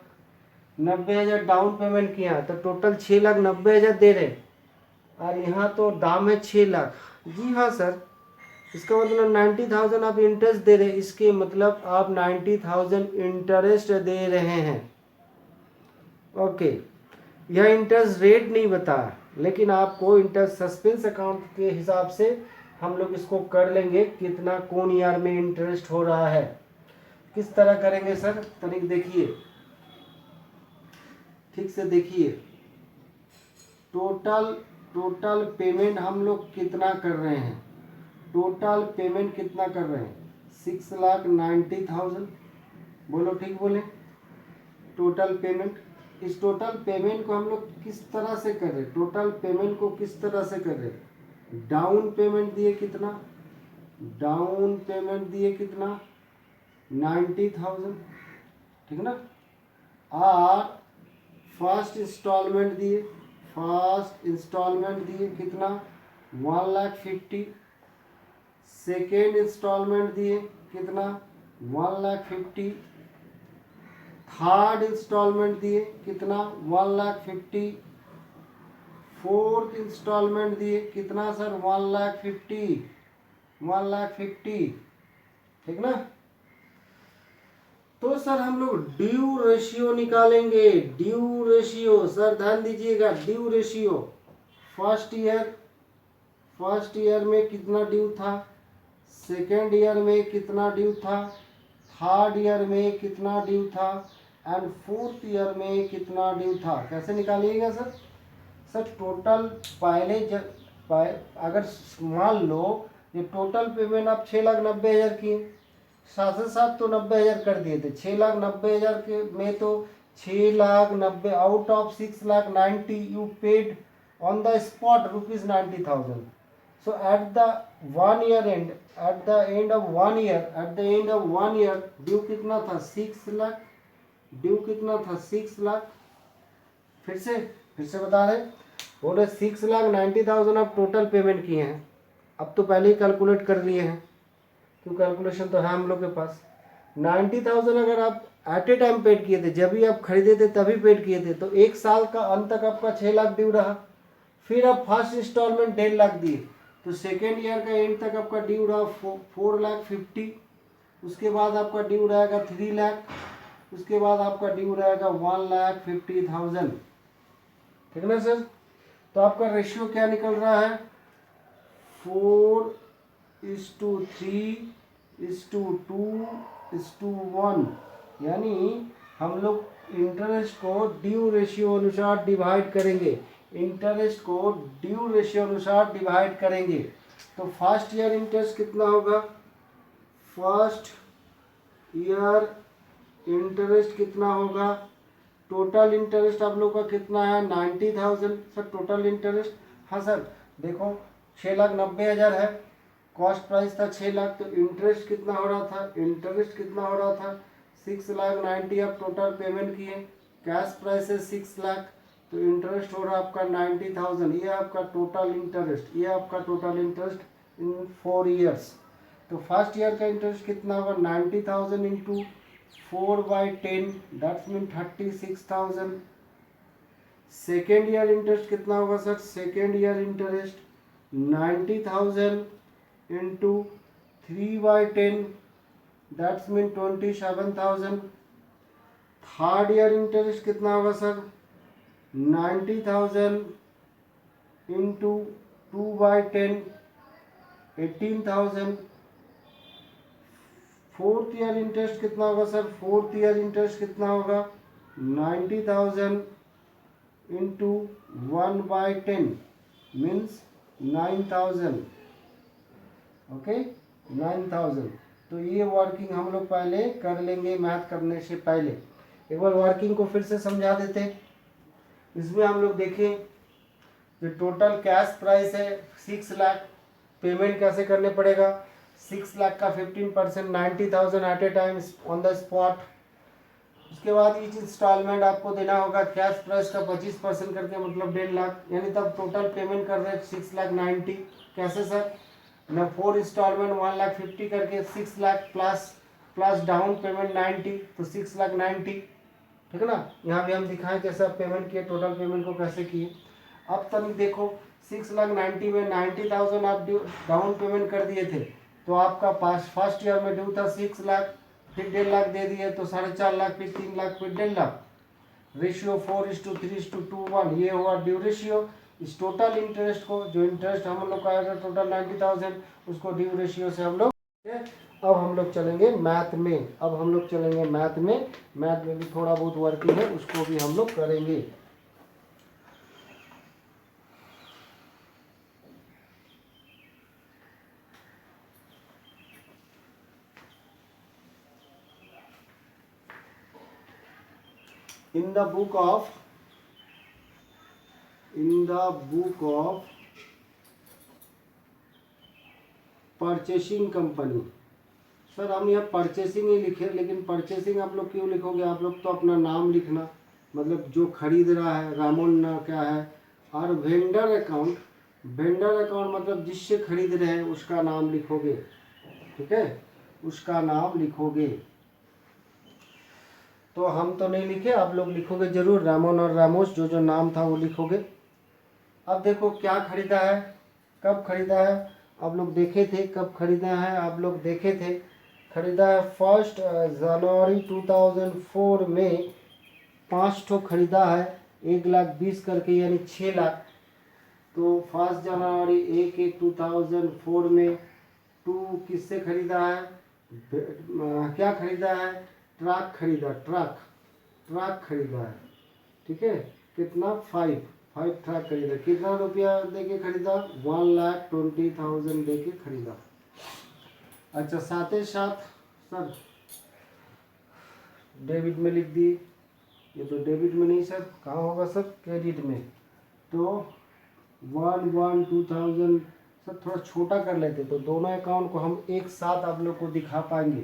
90,000 डाउन पेमेंट किया तो टोटल 6,90,000 दे रहे, और यहाँ तो दाम है 6 लाख। जी हाँ सर, इसका मतलब 90,000 आप इंटरेस्ट दे रहे, इसके मतलब आप 90,000 इंटरेस्ट दे रहे हैं। ओके, यह इंटरेस्ट रेट नहीं बता, लेकिन आपको इंटरेस्ट सस्पेंस अकाउंट के हिसाब से हम लोग इसको कर लेंगे, कितना कौन ईयर में इंटरेस्ट हो रहा है। किस तरह करेंगे सर, तनिक देखिए, ठीक से देखिए। टोटल पेमेंट हम लोग कितना कर रहे हैं, टोटल पेमेंट कितना कर रहे हैं, 6,90,000। बोलो, ठीक बोले, टोटल पेमेंट। इस टोटल पेमेंट को हम लोग किस तरह से कर रहे हैं, टोटल पेमेंट को किस तरह से कर रहे हैं, डाउन पेमेंट दिए कितना, 90,000, ठीक ना। और फर्स्ट इंस्टॉलमेंट दिए कितना, 1,50,000। सेकेंड इंस्टॉलमेंट दिए कितना, 1,50,000। थर्ड इंस्टॉलमेंट दिए कितना, 1,50,000। फोर्थ इंस्टॉलमेंट दिए कितना सर, 1,50,000, ठीक ना। तो सर हम लोग ड्यू रेशियो निकालेंगे, ड्यू रेशियो, सर ध्यान दीजिएगा, ड्यू रेशियो। फर्स्ट ईयर में कितना ड्यू था, सेकेंड ईयर में कितना ड्यू था, थर्ड ईयर में कितना ड्यू था, एंड फोर्थ ईयर में कितना ड्यू था। कैसे निकालिएगा सर टोटल पहले अगर मान लो ये टोटल पेमेंट आप 6,90,000 किए, साथ से साथ तो 90,000 कर दिए थे, 6,90,000 के में तो 6,90,000 out of 6,90,000 you paid on the spot ₹90,000। So at the 1 year end at the end of 1 year due कितना था 6 लाख, ड्यू कितना था 6 लाख। फिर से बता रहे, बोले 6,90,000 आप टोटल पेमेंट किए हैं। अब तो पहले ही कैलकुलेट कर लिए हैं, क्यों कैलकुलेशन तो है हम लोग के पास। 90,000 अगर आप एट ए टाइम पेड किए थे, जब भी आप खरीदे थे तभी पेड किए थे, तो 1 साल का अंत तक आपका 6 लाख ड्यू रहा। फिर आप फर्स्ट इंस्टॉलमेंट 1.5 लाख दिए, तो सेकेंड ईयर का एंड तक आपका ड्यू रहा 4,50,000। उसके बाद आपका ड्यू रहेगा 3 लाख, उसके बाद आपका ड्यू रहेगा 1,50,000। ठीक है ना सर। तो आपका रेशियो क्या निकल रहा है 4:3:2:1, यानी हम लोग इंटरेस्ट को ड्यू रेशियो अनुसार डिवाइड करेंगे, इंटरेस्ट को ड्यू रेशियो अनुसार डिवाइड करेंगे। तो फर्स्ट ईयर इंटरेस्ट कितना होगा, फर्स्ट ईयर इंटरेस्ट कितना होगा, टोटल इंटरेस्ट आप लोग का कितना है 90,000 सर टोटल इंटरेस्ट। हाँ सर देखो 6,90,000 है, कॉस्ट प्राइस था 6 लाख, तो इंटरेस्ट कितना हो रहा था, इंटरेस्ट कितना हो रहा था 6,90,000 आप टोटल पेमेंट किए, कैश प्राइस है 6 लाख, तो इंटरेस्ट हो रहा है आपका 90,000। ये आपका टोटल इंटरेस्ट, ये आपका टोटल इंटरेस्ट इन 4 ईयर्स। तो फर्स्ट ईयर का इंटरेस्ट कितना होगा 90,000 into 4/10, that's mean 36,000। Second year interest कितना होगा sir, second year interest 90,000 into 3/10, that's mean 27,000। Third year interest कितना होगा sir 90,000 into 2/10, 18,000। Fourth year interest कितना होगा सर, फोर्थ ईयर इंटरेस्ट कितना होगा 90,000 इंटू 1/10 मीन्स 9,000। ओके 9,000। तो ये वर्किंग हम लोग पहले कर लेंगे, मैथ करने से पहले एक बार वर्किंग को फिर से समझा देते हैं। इसमें हम लोग देखें जो टोटल कैश प्राइस है 6 लाख, पेमेंट कैसे करने पड़ेगा 6 लाख का 15% 90,000 at a time on the spot. उसके बाद ईच इंस्टॉलमेंट आपको देना होगा कैश प्राइस का 25% करके, मतलब 1.5 लाख, यानी तब टोटल पेमेंट कर रहे हैं 6,90,000। कैसे सर न 4 इंस्टॉलमेंट 1,50,000 करके 6 लाख प्लस डाउन पेमेंट 90, तो 6,90,000। ठीक है ना। यहाँ भी हम दिखाएं कैसे आप पेमेंट किए, टोटल पेमेंट को कैसे किए। अब तक देखो 6,90,000 में 90,000 आप डाउन पेमेंट कर दिए थे, तो आपका पास फर्स्ट ईयर में ड्यू था 6 लाख, फिर 1.5 लाख दे दिए तो 4.5 लाख, फिर 3 लाख, फिर 1.5 लाख। रेशियो 4:3:2:1, ये हुआ ड्यू रेशियो। इस टोटल इंटरेस्ट को, जो इंटरेस्ट हम लोग का आएगा टोटल 90,000, उसको ड्यू रेशियो से हम लोग। अब हम लोग चलेंगे मैथ में, मैथ में भी थोड़ा बहुत वर्किंग है, उसको भी हम लोग करेंगे। In the book of purchasing company, sir हम यहाँ परचेसिंग ही लिखे, लेकिन परचेसिंग आप लोग क्यों लिखोगे, आप लोग तो अपना नाम लिखना, मतलब जो खरीद रहा है रामन ना क्या है, और वेंडर अकाउंट मतलब जिससे खरीद रहे हैं उसका नाम लिखोगे। ठीक है, उसका नाम लिखोगे। तो हम तो नहीं लिखे, आप लोग लिखोगे जरूर, रामन और रामोस जो नाम था वो लिखोगे। अब देखो क्या खरीदा है, कब खरीदा है, आप लोग देखे थे कब खरीदा है, आप लोग देखे थे खरीदा है 1 जनवरी 2004 में 5 ठो खरीदा है 1,20,000 करके, यानी 6 लाख। तो 1 जनवरी 1/1/2004 में 2 किससे खरीदा है, क्या खरीदा है, ट्रक खरीदा, ट्रक खरीदा है। ठीक है, कितना 5 ट्रक खरीदा, कितना रुपया देके खरीदा 1,20,000 देके खरीदा। अच्छा साथ ही साथ सर डेबिट में लिख दिए, ये तो डेबिट में नहीं सर, कहाँ होगा सर क्रेडिट में। तो 1/1/2007 सर थोड़ा छोटा कर लेते तो दोनों अकाउंट को हम एक साथ आप लोग को दिखा पाएंगे,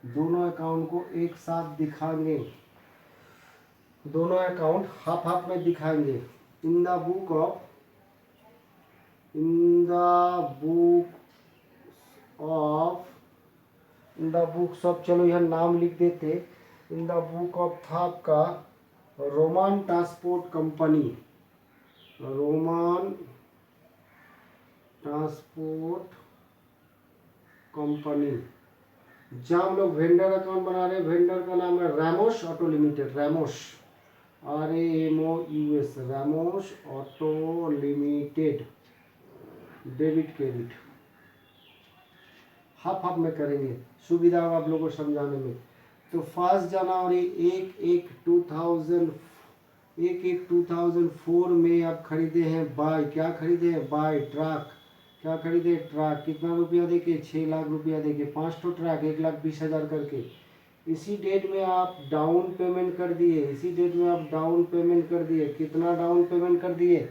दोनों अकाउंट को एक साथ दिखाएंगे, दोनों अकाउंट हाफ हाफ में दिखाएंगे। इन द बुक ऑफ चलो यह नाम लिख देते। इन द बुक ऑफ था आपका Roman Transport Company, Roman Transport Company. जहाँ हम लोग वेंडर अकाउंट बना रहे हैं, वेंडर का नाम है Ramos auto limited, Ramos RAMOUS, Ramos auto limited. Debit credit half half में करेंगे, सुविधा होगा आप लोगों को समझाने में। तो 1 जनवरी 1/1/2004 में आप खरीदे हैं बाय, क्या खरीदे हैं बाय ट्रक, क्या खरीदे ट्रक, कितना रुपया देके 6 लाख रुपया देके 5 ठो ट्रक 1,20,000 करके। इसी डेट में आप डाउन पेमेंट कर दिए, इसी डेट में आप डाउन पेमेंट कर दिए, कितना डाउन पेमेंट कर दिए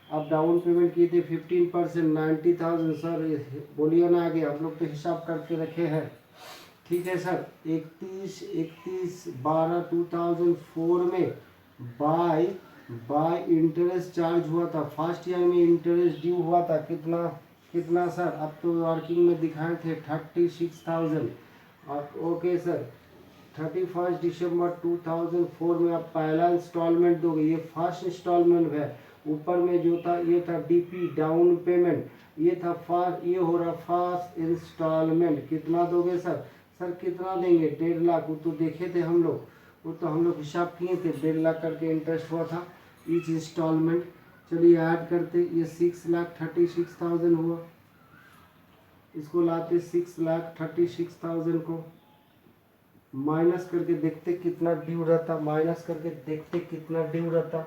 आप डाउन पेमेंट किए थे 15%, 90,000। सर बोलिए ना आगे, आप लोग तो हिसाब करके रखे हैं, ठीक है सर। 31/12/2004 में बाय इंटरेस्ट चार्ज हुआ था, फर्स्ट ईयर में इंटरेस्ट ड्यू हुआ था, कितना सर, अब तो वर्किंग में दिखाए थे 36,000। ओके सर, 31 दिसंबर 2004 में आप पहला इंस्टॉलमेंट दोगे, ये फर्स्ट इंस्टॉलमेंट है। ऊपर में जो था ये था DP डाउन पेमेंट, ये था फर्स्ट, ये हो रहा फर्स्ट इंस्टॉलमेंट। कितना दोगे सर, सर कितना देंगे 1.5 लाख, वो तो देखे थे हम लोग, वो तो हम लोग हिसाब किए थे 1.5 लाख करके इंटरेस्ट हुआ था ईच इंस्टॉलमेंट। चलिए ऐड करते, ये 6,36,000 हुआ, इसको लाते 6,36,000 को माइनस करके देखते कितना ड्यू रहता, माइनस करके देखते कितना ड्यू रहता।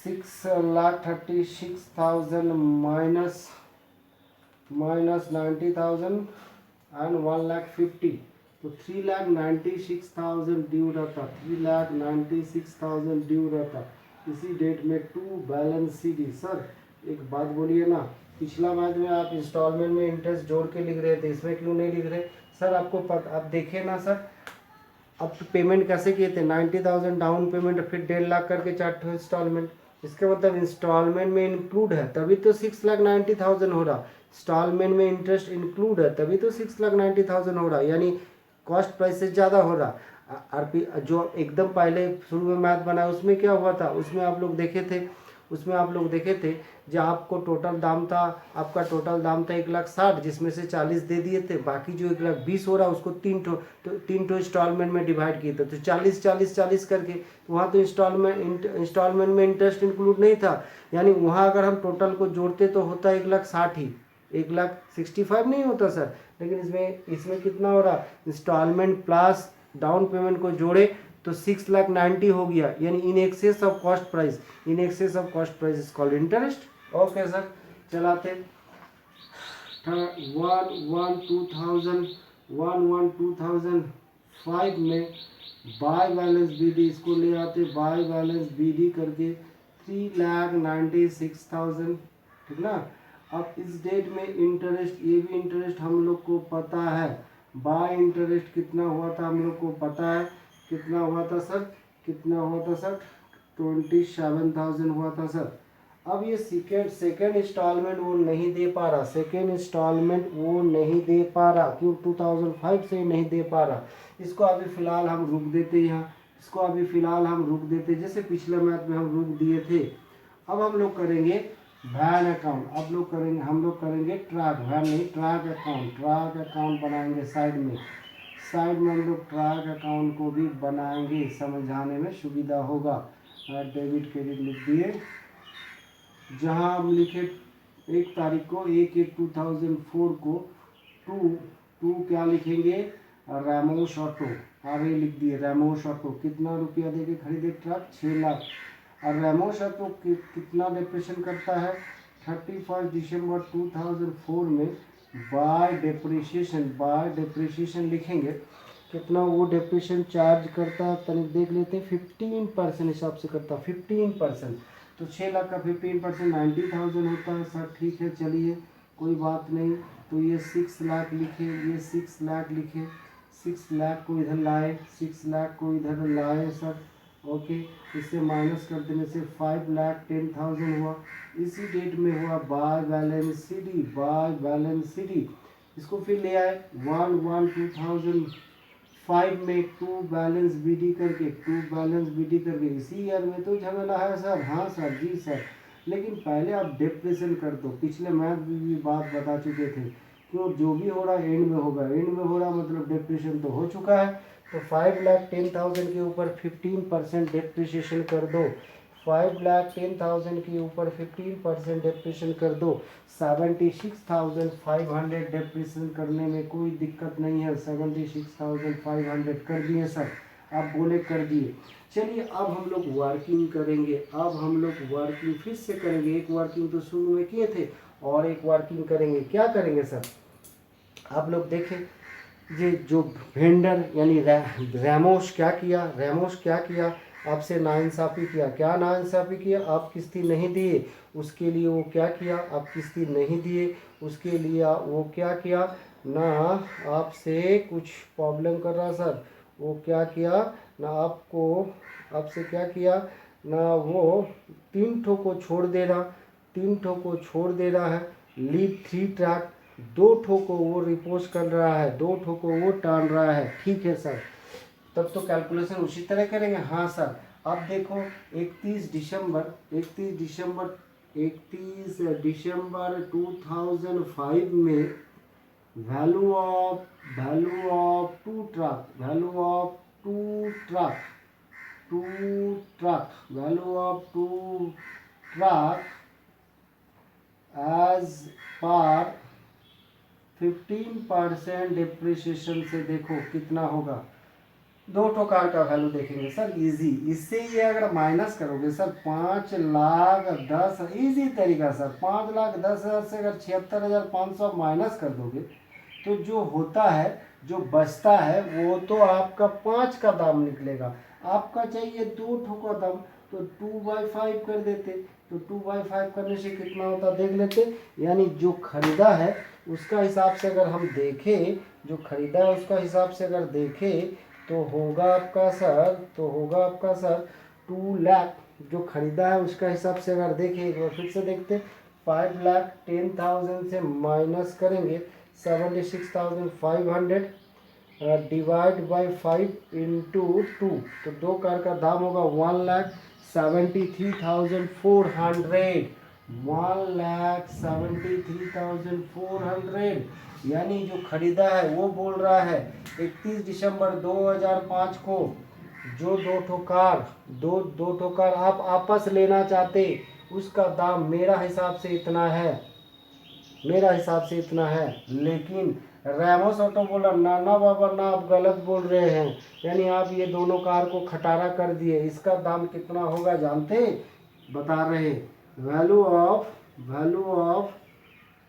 6,36,000 माइनस 90,000 एंड 1,50,000, तो 3,96,000 ड्यू रहता, 3,96,000 ड्यू रहता। इसी डेट में टू बैलेंस CD। सर एक बात बोलिए ना, पिछला मैच में आप इंस्टॉलमेंट में इंटरेस्ट जोड़ के लिख रहे थे, इसमें क्यों नहीं लिख रहे सर? आपको पता, आप देखिए ना सर, अब तो पेमेंट कैसे किए थे 90,000 डाउन पेमेंट, फिर 1.5 लाख करके 4 इंस्टॉलमेंट, इसके मतलब इंस्टॉलमेंट में इंक्लूड है तभी तो 6,90,000 हो रहा, इंस्टॉलमेंट में इंटरेस्ट इंक्लूड है तभी तो 6,90,000 हो रहा, यानी कॉस्ट प्राइस से ज़्यादा हो रहा। RP जो एकदम पहले शुरू में मैथ बना उसमें क्या हुआ था, उसमें आप लोग देखे थे जो आपको टोटल दाम था, आपका टोटल दाम था 1,60,000, जिसमें से 40 दे दिए थे, बाकी जो 1,20,000 हो रहा उसको तीन ठो इंस्टॉलमेंट में डिवाइड किए थे, तो 40 करके, वहाँ तो इंस्टॉलमेंट में इंटरेस्ट इंक्लूड नहीं था, यानी वहाँ अगर हम टोटल को जोड़ते तो होता 1,60,000 ही, 1,65,000 नहीं होता सर। लेकिन इसमें कितना हो रहा, इंस्टॉलमेंट प्लस डाउन पेमेंट को जोड़े तो 6,90,000 हो गया, यानी in excess of cost price, is called interest. Okay sir, चलाते 1/1/2005 में बाय बैलेंस BD, इसको ले आते बाय बैलेंस BD करके 3,96,000, ठीक ना। अब इस डेट में इंटरेस्ट, ये भी इंटरेस्ट हम लोग को पता है, बाय इंटरेस्ट कितना हुआ था हम लोग को पता है, कितना हुआ था सर, 27,000 हुआ था सर। अब ये सेकेंड इंस्टॉलमेंट वो नहीं दे पा रहा, क्यों 2005 से नहीं दे पा रहा, इसको अभी फिलहाल हम रुक देते यहाँ, जैसे पिछले मैथ में हम रुक दिए थे। अब हम लोग करेंगे वैन अकाउंट, हम लोग करेंगे ट्रक अकाउंट बनाएंगे साइड में हम लोग ट्रक अकाउंट को भी बनाएंगे, समझाने में सुविधा होगा। डेबिट क्रेडिट लिख दिए, जहाँ हम लिखे 1 तारीख को 1/1/2004 को टू क्या लिखेंगे, रैमोस ऑटो, आगे लिख दिए रैमोस ऑटो, कितना रुपया देके खरीदे ट्रक 6 लाख। और रैमोस ऑटो कितना डिप्रेशन करता है 31 दिसंबर 2004 में बाय डिप्रिसिएशन लिखेंगे, कितना वो डिप्रिसिएशन चार्ज करता है तनिक देख लेते हैं, 15% हिसाब से करता है 15%। तो 6 लाख का 15% 90,000 होता है सर। ठीक है, चलिए कोई बात नहीं। तो ये 6 लाख लिखे, ये 6 लाख लिखे, 6 लाख को इधर लाए, 6 लाख को इधर लाए सर। ओके, इससे माइनस कर देने से 5,10,000 हुआ। इसी डेट में हुआ by balance C by balance C इसको फिर ले आए 1/1/2005 में टू बैलेंस बी करके इसी ईयर में तो झमेला है सर। हाँ सर, जी सर, लेकिन पहले आप डिप्रेशन कर दो। पिछले मैथ में भी बात बता चुके थे कि जो भी हो रहा है एंड में होगा, एंड में हो रहा मतलब डिप्रेशन तो हो चुका है। तो 5,10,000 के ऊपर 15% डिप्रिसिएशन कर दो। 5,10,000 के ऊपर 15% डिप्रेशन कर दो। 76,500 डिप्रेशन करने में कोई दिक्कत नहीं है। 76,500 कर दिए सर। आप बोले कर दिए। चलिए अब हम लोग वर्किंग करेंगे। अब हम लोग वर्किंग फिर से करेंगे। एक वर्किंग तो शुरू में किए थे और एक वर्किंग करेंगे। क्या करेंगे सर? आप लोग देखें, ये जो वेंडर यानी रैमोस क्या किया? आपसे नाइंसाफ़ी किया। क्या नाइंसाफ़ी किया? आप किस्ती नहीं दिए, उसके लिए वो क्या किया? आप किस्ती नहीं दिए, उसके लिए वो क्या किया ना? आपसे कुछ प्रॉब्लम कर रहा सर, वो क्या किया ना? आपसे क्या किया ना? वो 3 ठो को छोड़ दे रहा है। लीव 3 ट्रैक, 2 ठो को वो रिपोज कर रहा है, 2 ठो को वो टान रहा है। ठीक है सर, तब तो कैलकुलेशन उसी तरह करेंगे। हाँ सर, अब देखो 31 दिसंबर 2005 में value of two truck as पर 15% डिप्रिसिएशन से देखो कितना होगा। 2 ठो कार का वैल्यू देखेंगे सर, इजी। इससे ये अगर माइनस करोगे सर 5,10,000, इजी तरीका सर। 5,10,000 से अगर 76,500 माइनस कर दोगे तो जो होता है, जो बचता है वो तो आपका 5 का दाम निकलेगा। आपका चाहिए 2 ठो का दाम, तो 2/5 कर देते। तो 2/5 करने से कितना होता देख लेते। यानी जो खरीदा है उसका हिसाब से अगर हम देखें, तो होगा आपका सर 2 लाख। जो खरीदा है उसका हिसाब से अगर देखें, एक बार फिर से देखते। 5,10,000 से माइनस करेंगे 76,500 डिवाइड बाई 5 इंटू 2, तो 2 कार का दाम होगा 1,73,400। 1,73,400 यानी जो खरीदा है वो बोल रहा है 31 दिसंबर 2005 को जो दो ठो कार आप आपस लेना चाहते, उसका दाम मेरा हिसाब से इतना है। लेकिन रैमोस ऑटो बोला ना बाबा ना, आप गलत बोल रहे हैं। यानी आप ये दोनों कार को खटारा कर दिए। इसका दाम कितना होगा जानते? बता रहे, value of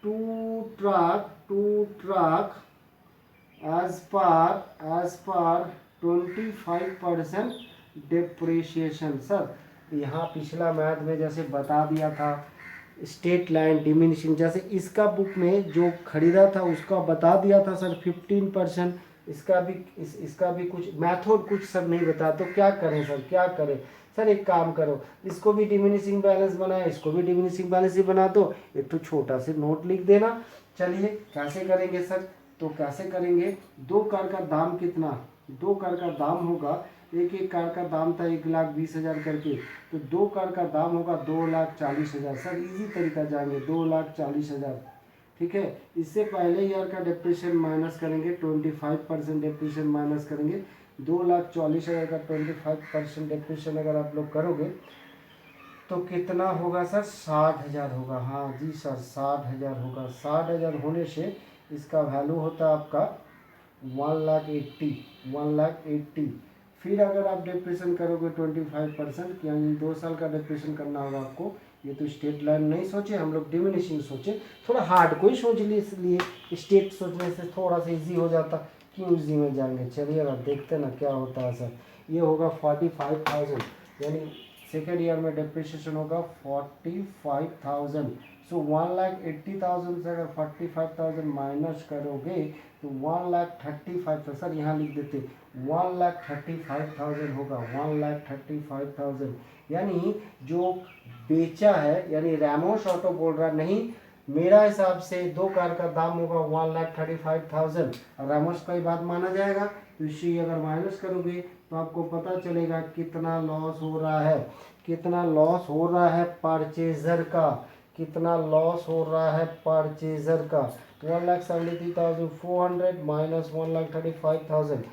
two truck as per 25% depreciation. Sir यहाँ पिछला मैथ में जैसे बता दिया था स्टेट लाइन डिमिनिशिंग, जैसे इसका बुक में जो खरीदा था उसका बता दिया था सर 15%। इसका भी कुछ मैथड कुछ सर नहीं बता। तो क्या करें सर? एक काम करो, इसको भी डिमिनिशिंग बैलेंस बनाए, इसको भी डिमिनिशिंग बैलेंस ही बना दो। एक तो छोटा से नोट लिख देना। चलिए कैसे करेंगे सर? तो कैसे करेंगे? 2 कार का दाम कितना? 2 कार का दाम होगा, एक कार का दाम था 1,20,000 करके, तो 2 कार का दाम होगा 2,40,000। सर इजी तरीका जाएंगे, 2,40,000। ठीक है, इससे पहले ईयर का डिप्रेशन माइनस करेंगे, 25% डिप्रेशन माइनस करेंगे। 2,40,000 का 25% डिप्रेशन अगर आप लोग करोगे तो कितना होगा सर? 60,000 होगा। हाँ जी सर, 60,000 होगा। 60,000 होने से इसका वैल्यू होता है आपका 1,80,000। फिर अगर आप डिप्रेशन करोगे 25%, यानी 2 साल का डिप्रेशन करना होगा आपको। ये तो स्टेट लाइन नहीं सोचे हम लोग, डिमिनिशिंग सोचे, थोड़ा हार्ड को ही सोच लिए, इसलिए स्टेट सोचने से थोड़ा सा इजी हो जाता। क्यों इजी में जाएंगे? चलिए ना देखते ना क्या होता है सर। ये होगा 45,000, यानी सेकेंड ईयर में डिप्रिसिएशन होगा 45,000। सो 1,80,000 से अगर 45,000 माइनस करोगे तो 1,35,000, सर यहाँ लिख देते 1,35,000 होगा, 1,35,000। यानी जो बेचा है, यानी रैमोस ऑटो बोल रहा नहीं, मेरा हिसाब से दो कार का दाम होगा 1,35,000। रैमोस का ही बात माना जाएगा, तो इसी अगर माइनस करोगे तो आपको पता चलेगा कितना लॉस हो रहा है, कितना लॉस हो रहा है परचेजर का, कितना लॉस हो रहा है परचेजर का। 1,73,400 माइनस 1,35,000,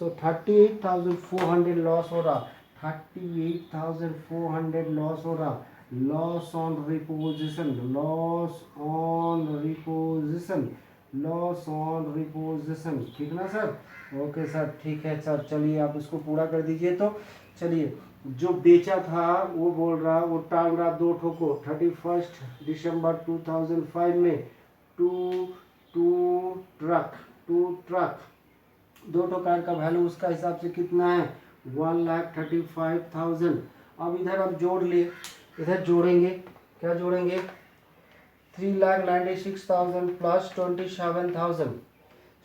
सो 38,400 लॉस हो रहा, 38,400 लॉस हो रहा। Loss on reposition, loss on reposition, loss on reposition, ठीक ना सर? ओके सर, ठीक है सर। चलिए आप इसको पूरा कर दीजिए। तो चलिए, जो बेचा था वो बोल रहा, वो टांग रहा दो ठो को 31 दिसंबर 2005 में टू ट्रक, दो ठो कार का वैल्यू उसका हिसाब से कितना है 1,35,000। अब इधर आप जोड़ लिए, इधर जोड़ेंगे, क्या जोड़ेंगे 3,96,000 प्लस 27,000,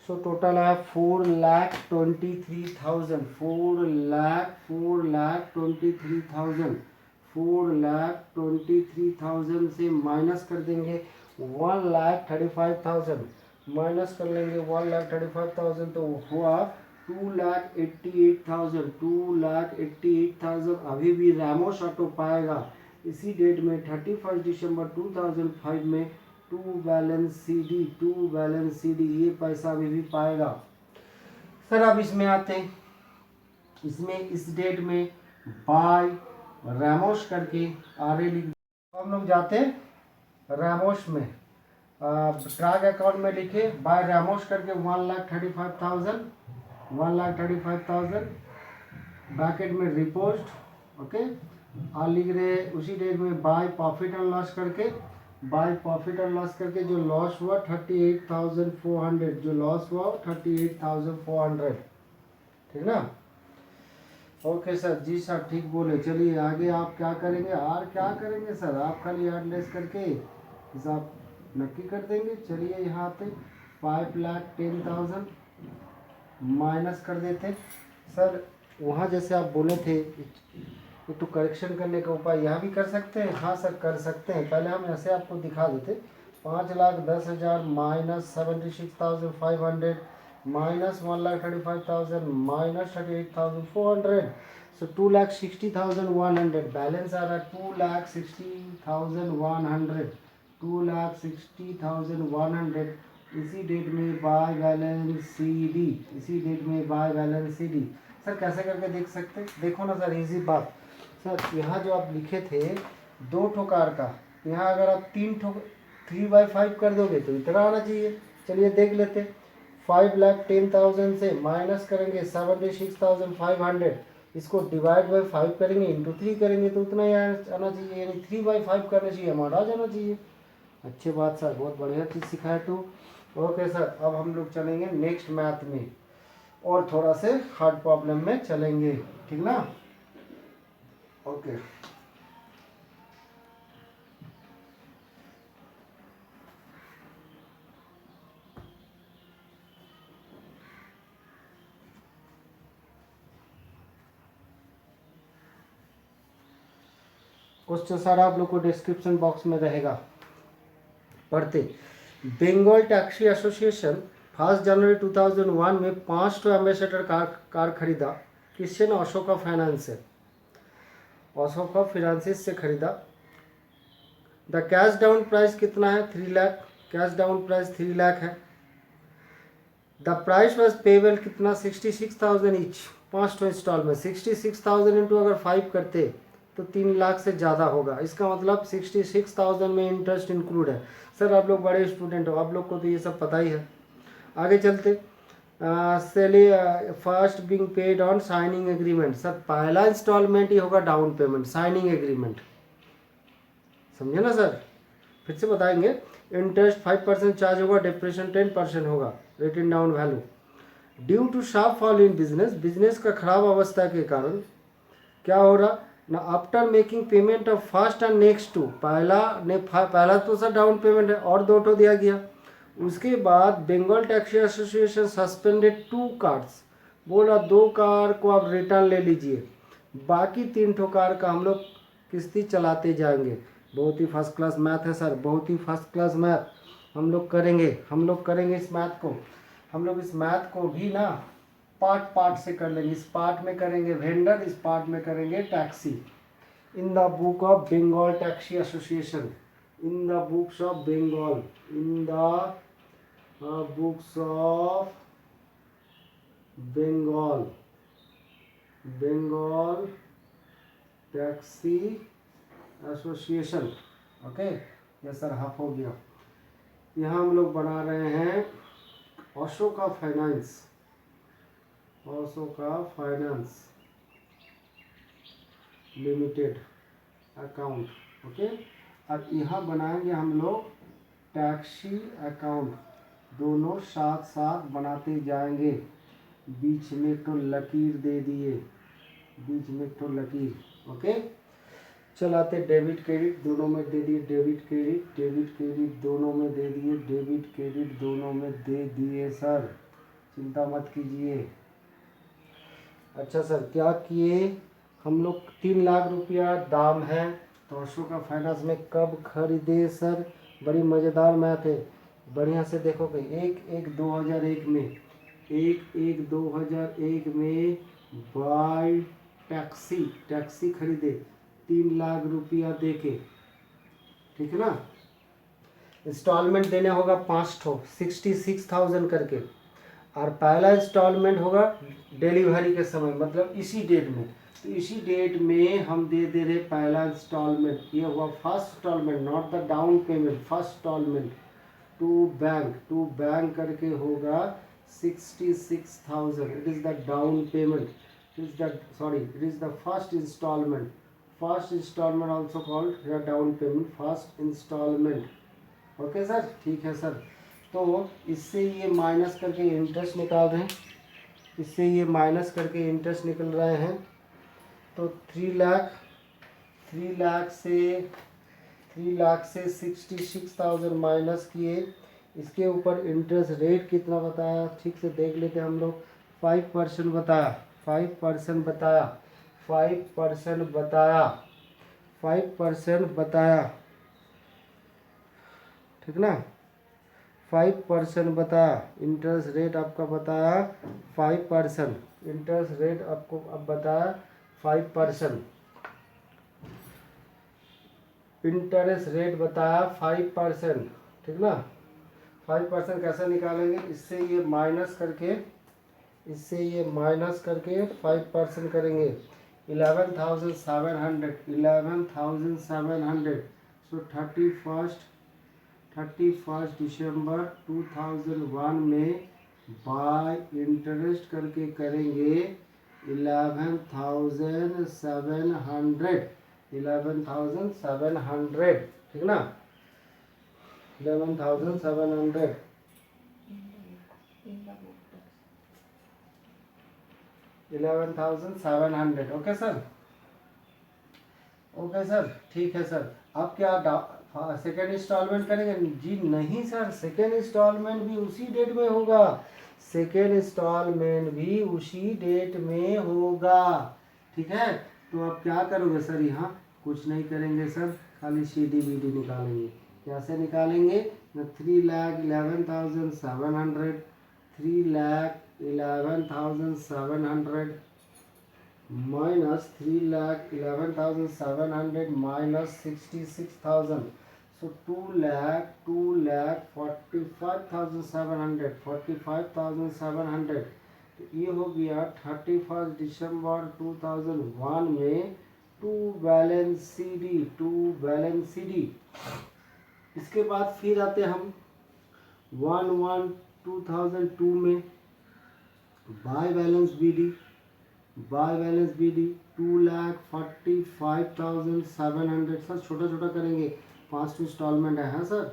सो टोटल है 4,23,000, 4,23,000 से माइनस कर देंगे 1,35,000, माइनस कर लेंगे 1,35,000 तो हुआ 2,88,000, 2,88,000। अभी भी रैमोस ऑटो पाएगा इसी डेट में 31 दिसंबर 2005 में टू बैलेंस सी डी, ये पैसा अभी भी पाएगा। सर अब इसमें आते हैं, इसमें इस डेट में बाय रैमोस करके आरे लिख, हम लोग जाते हैं रैमोस में, ट्रैक अकाउंट में लिखे बाय रैमोस करके 1,35,000 ब्रैकेट में रिपोस्ट, ओके। और लिख रहे उसी डेट में बाय प्रॉफिट एंड लॉस करके, जो लॉस हुआ 38,400, जो लॉस हुआ 38,400, ठीक ना? ओके सर, जी सर ठीक बोले। चलिए आगे आप क्या करेंगे, और क्या करेंगे सर, आप खाली ऐड लेस करके हिसाब नक्की कर देंगे। चलिए यहाँ पे 5,10,000 माइनस कर देते सर। वहाँ जैसे आप बोले थे तो करेक्शन करने का उपाय यहाँ भी कर सकते हैं। हाँ सर कर सकते हैं, पहले हम ऐसे आपको दिखा देते 5,10,000 minus 76,500 minus 1,35,000 minus 38,400, so 2,60,100 balance आ रहा है 2,60,100, 2,60,100। इसी डेट में by balance C D, sir कैसे करके देख सकते हैं, देखो ना सर, इजी बात सर। यहाँ जो आप लिखे थे दो ठो कार का, यहाँ अगर आप 3/5 कर दोगे तो इतना आना चाहिए। चलिए देख लेते, 5,10,000 से माइनस करेंगे 76,500, इसको डिवाइड बाई 5 करेंगे, इंटू 3 करेंगे तो उतना ही आना चाहिए, यानी 3/5 करना चाहिए, अमाउंट आ जाना चाहिए। अच्छी बात सर, बहुत बढ़िया चीज़ सिखाया तो। ओके सर, अब हम लोग चलेंगे नेक्स्ट मैथ में और थोड़ा से हार्ड प्रॉब्लम में चलेंगे, ठीक ना? ओके क्वेश्चन सर आप लोग को डिस्क्रिप्शन बॉक्स में रहेगा, पढ़ते। बंगाल टैक्सी एसोसिएशन 1 जनवरी 2001 में 5 तो एम्बेसडर कार खरीदा, किससे ना, अशोका फाइनेंस से, अशोका फाइनेंसिस से खरीदा। द कैश डाउन प्राइस कितना है 3 lakh, cash down price 3 lakh है। द प्राइस वॉज पेबल कितना 66,000 ईच, 5 तो इंस्टॉलमेंट, 66,000 इंटू अगर 5 करते तो 3 लाख से ज़्यादा होगा, इसका मतलब 66,000 में इंटरेस्ट इंक्लूड है। सर आप लोग बड़े स्टूडेंट हो, आप लोग को तो ये सब पता ही है। आगे चलते, first being paid on signing agreement, sir पहला इंस्टॉलमेंट ही होगा डाउन पेमेंट, साइनिंग एग्रीमेंट, समझे ना सर? फिर से बताएंगे, इंटरेस्ट 5% चार्ज होगा, डिप्रेशन 10% होगा, written down value. Due to sharp fall in business, business का खराब अवस्था के कारण क्या हो रहा, ना after making payment of first and next two, पहला तो सर डाउन पेमेंट है और 2 दिया गया। उसके बाद Bengal taxi association suspended 2 cards, बोला 2 कार को आप रिटर्न ले लीजिए, बाकी 3 कार का हम लोग किस्ती चलाते जाएंगे। बहुत ही फर्स्ट क्लास मैथ है सर, बहुत ही फर्स्ट क्लास मैथ हम लोग करेंगे इस मैथ को। हम लोग इस मैथ को भी ना पार्ट से कर लेंगे। इस पार्ट में करेंगे वेंडर, इस पार्ट में करेंगे taxi. In the book of Bengal taxi association, in the books of Bengal, in the books of Bengal taxi association. Okay, ये सर हाफ हो गया। यहाँ हम लोग बना रहे हैं Ashoka finance limited account. Okay, अब यहाँ बनाएंगे हम लोग टैक्सी अकाउंट, दोनों साथ साथ बनाते जाएंगे। बीच में तो लकीर दे दिए, बीच में तो लकीर। ओके, चलाते डेबिट क्रेडिट दोनों में दे दिए, डेबिट क्रेडिट दोनों में दे दिए, डेबिट क्रेडिट दोनों में दे दिए सर, चिंता मत कीजिए। अच्छा सर, क्या किए हम लोग? 3 लाख रुपया दाम है, तो अशोका फाइनेंस में कब खरीदे सर? बड़ी मज़ेदार मैथ है, बढ़िया से देखोगे। 1/1/2001 में, 1/1/2001 में बाय टैक्सी खरीदे 3 लाख रुपया दे के, ठीक है ना। इंस्टॉलमेंट देने होगा 5 ठो 66,000 करके, और पहला इंस्टॉलमेंट होगा डिलीवरी के समय, मतलब इसी डेट में। तो इसी डेट में हम दे रहे पहला इंस्टॉलमेंट, ये हुआ first instalment, not the down payment, first instalment to bank करके होगा 66,000। It is the down payment, it is the first instalment also called the down payment, first instalment. Okay sir, ठीक है सर। तो इससे ये minus करके interest निकाल रहे हैं, इससे ये माइनस करके इंटरेस्ट निकल रहे हैं। तो 3 लाख से 66,000 माइनस किए, इसके ऊपर इंटरेस्ट रेट कितना बताया, ठीक से देख लेते हैं हम लोग। 5% बताया, 5% बताया, ठीक ना। 5% बताया, इंटरेस्ट रेट आपका बताया 5%, इंटरेस्ट रेट आपको अब बताया 5%, इंटरेस्ट रेट बताया 5%, ठीक ना। 5% कैसे निकालेंगे? इससे ये माइनस करके 5% करेंगे। 11,700, सो 31 दिसंबर 2001 में बाय इंटरेस्ट करके करेंगे 11,700, ठीक ना। 11,700 11,700। ओके सर, ठीक है सर। अब क्या सेकेंड इंस्टॉलमेंट करेंगे? जी नहीं सर, सेकेंड इंस्टॉलमेंट भी उसी डेट में होगा, ठीक है। तो अब क्या करोगे सर? यहाँ कुछ नहीं करेंगे सर, खाली CDBD निकालेंगे। कैसे निकालेंगे? 3,11,700, 3,11,700 माइनस 3,11,700 माइनस 66,000, सो 2,45,700, तो ये हो गया 31 दिसंबर 2001 में टू बैलेंस CD। इसके बाद फिर आते हम 1/1/2002 में बाय बैलेंस BD 2,45,700। सर छोटा करेंगे, 5 इंस्टॉलमेंट है सर।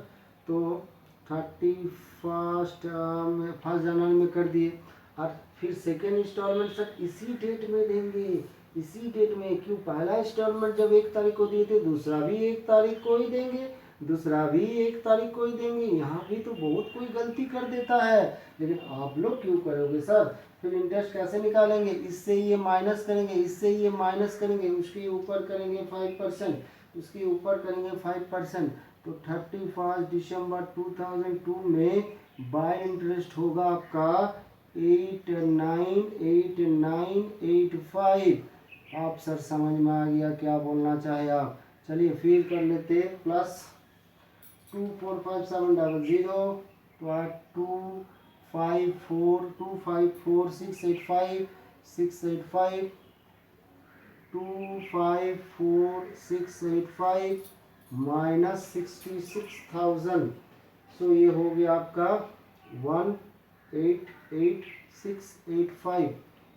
तो 1 जनवरी में कर दिए, और फिर सेकेंड इंस्टॉलमेंट सर इसी डेट में देंगे, इसी डेट में, क्यों पहला इंस्टॉलमेंट जब 1 तारीख को दिए थे, दूसरा भी 1 तारीख को ही देंगे, दूसरा भी 1 तारीख को ही देंगे। यहाँ भी तो बहुत कोई गलती कर देता है, लेकिन आप लोग क्यों करोगे सर? फिर इंटरेस्ट कैसे निकालेंगे? इससे ये माइनस करेंगे, इससे ये माइनस करेंगे, उसके ऊपर करेंगे 5%, उसके ऊपर करेंगे 5%। तो 31 दिसंबर 2002 में बाय इंटरेस्ट होगा आपका 898985। आप सर समझ में आ गया क्या बोलना चाहे आप? चलिए फिर कर लेते, प्लस 245700 254685 254685 माइनस 66,000। सो ये हो गया आपका 188685।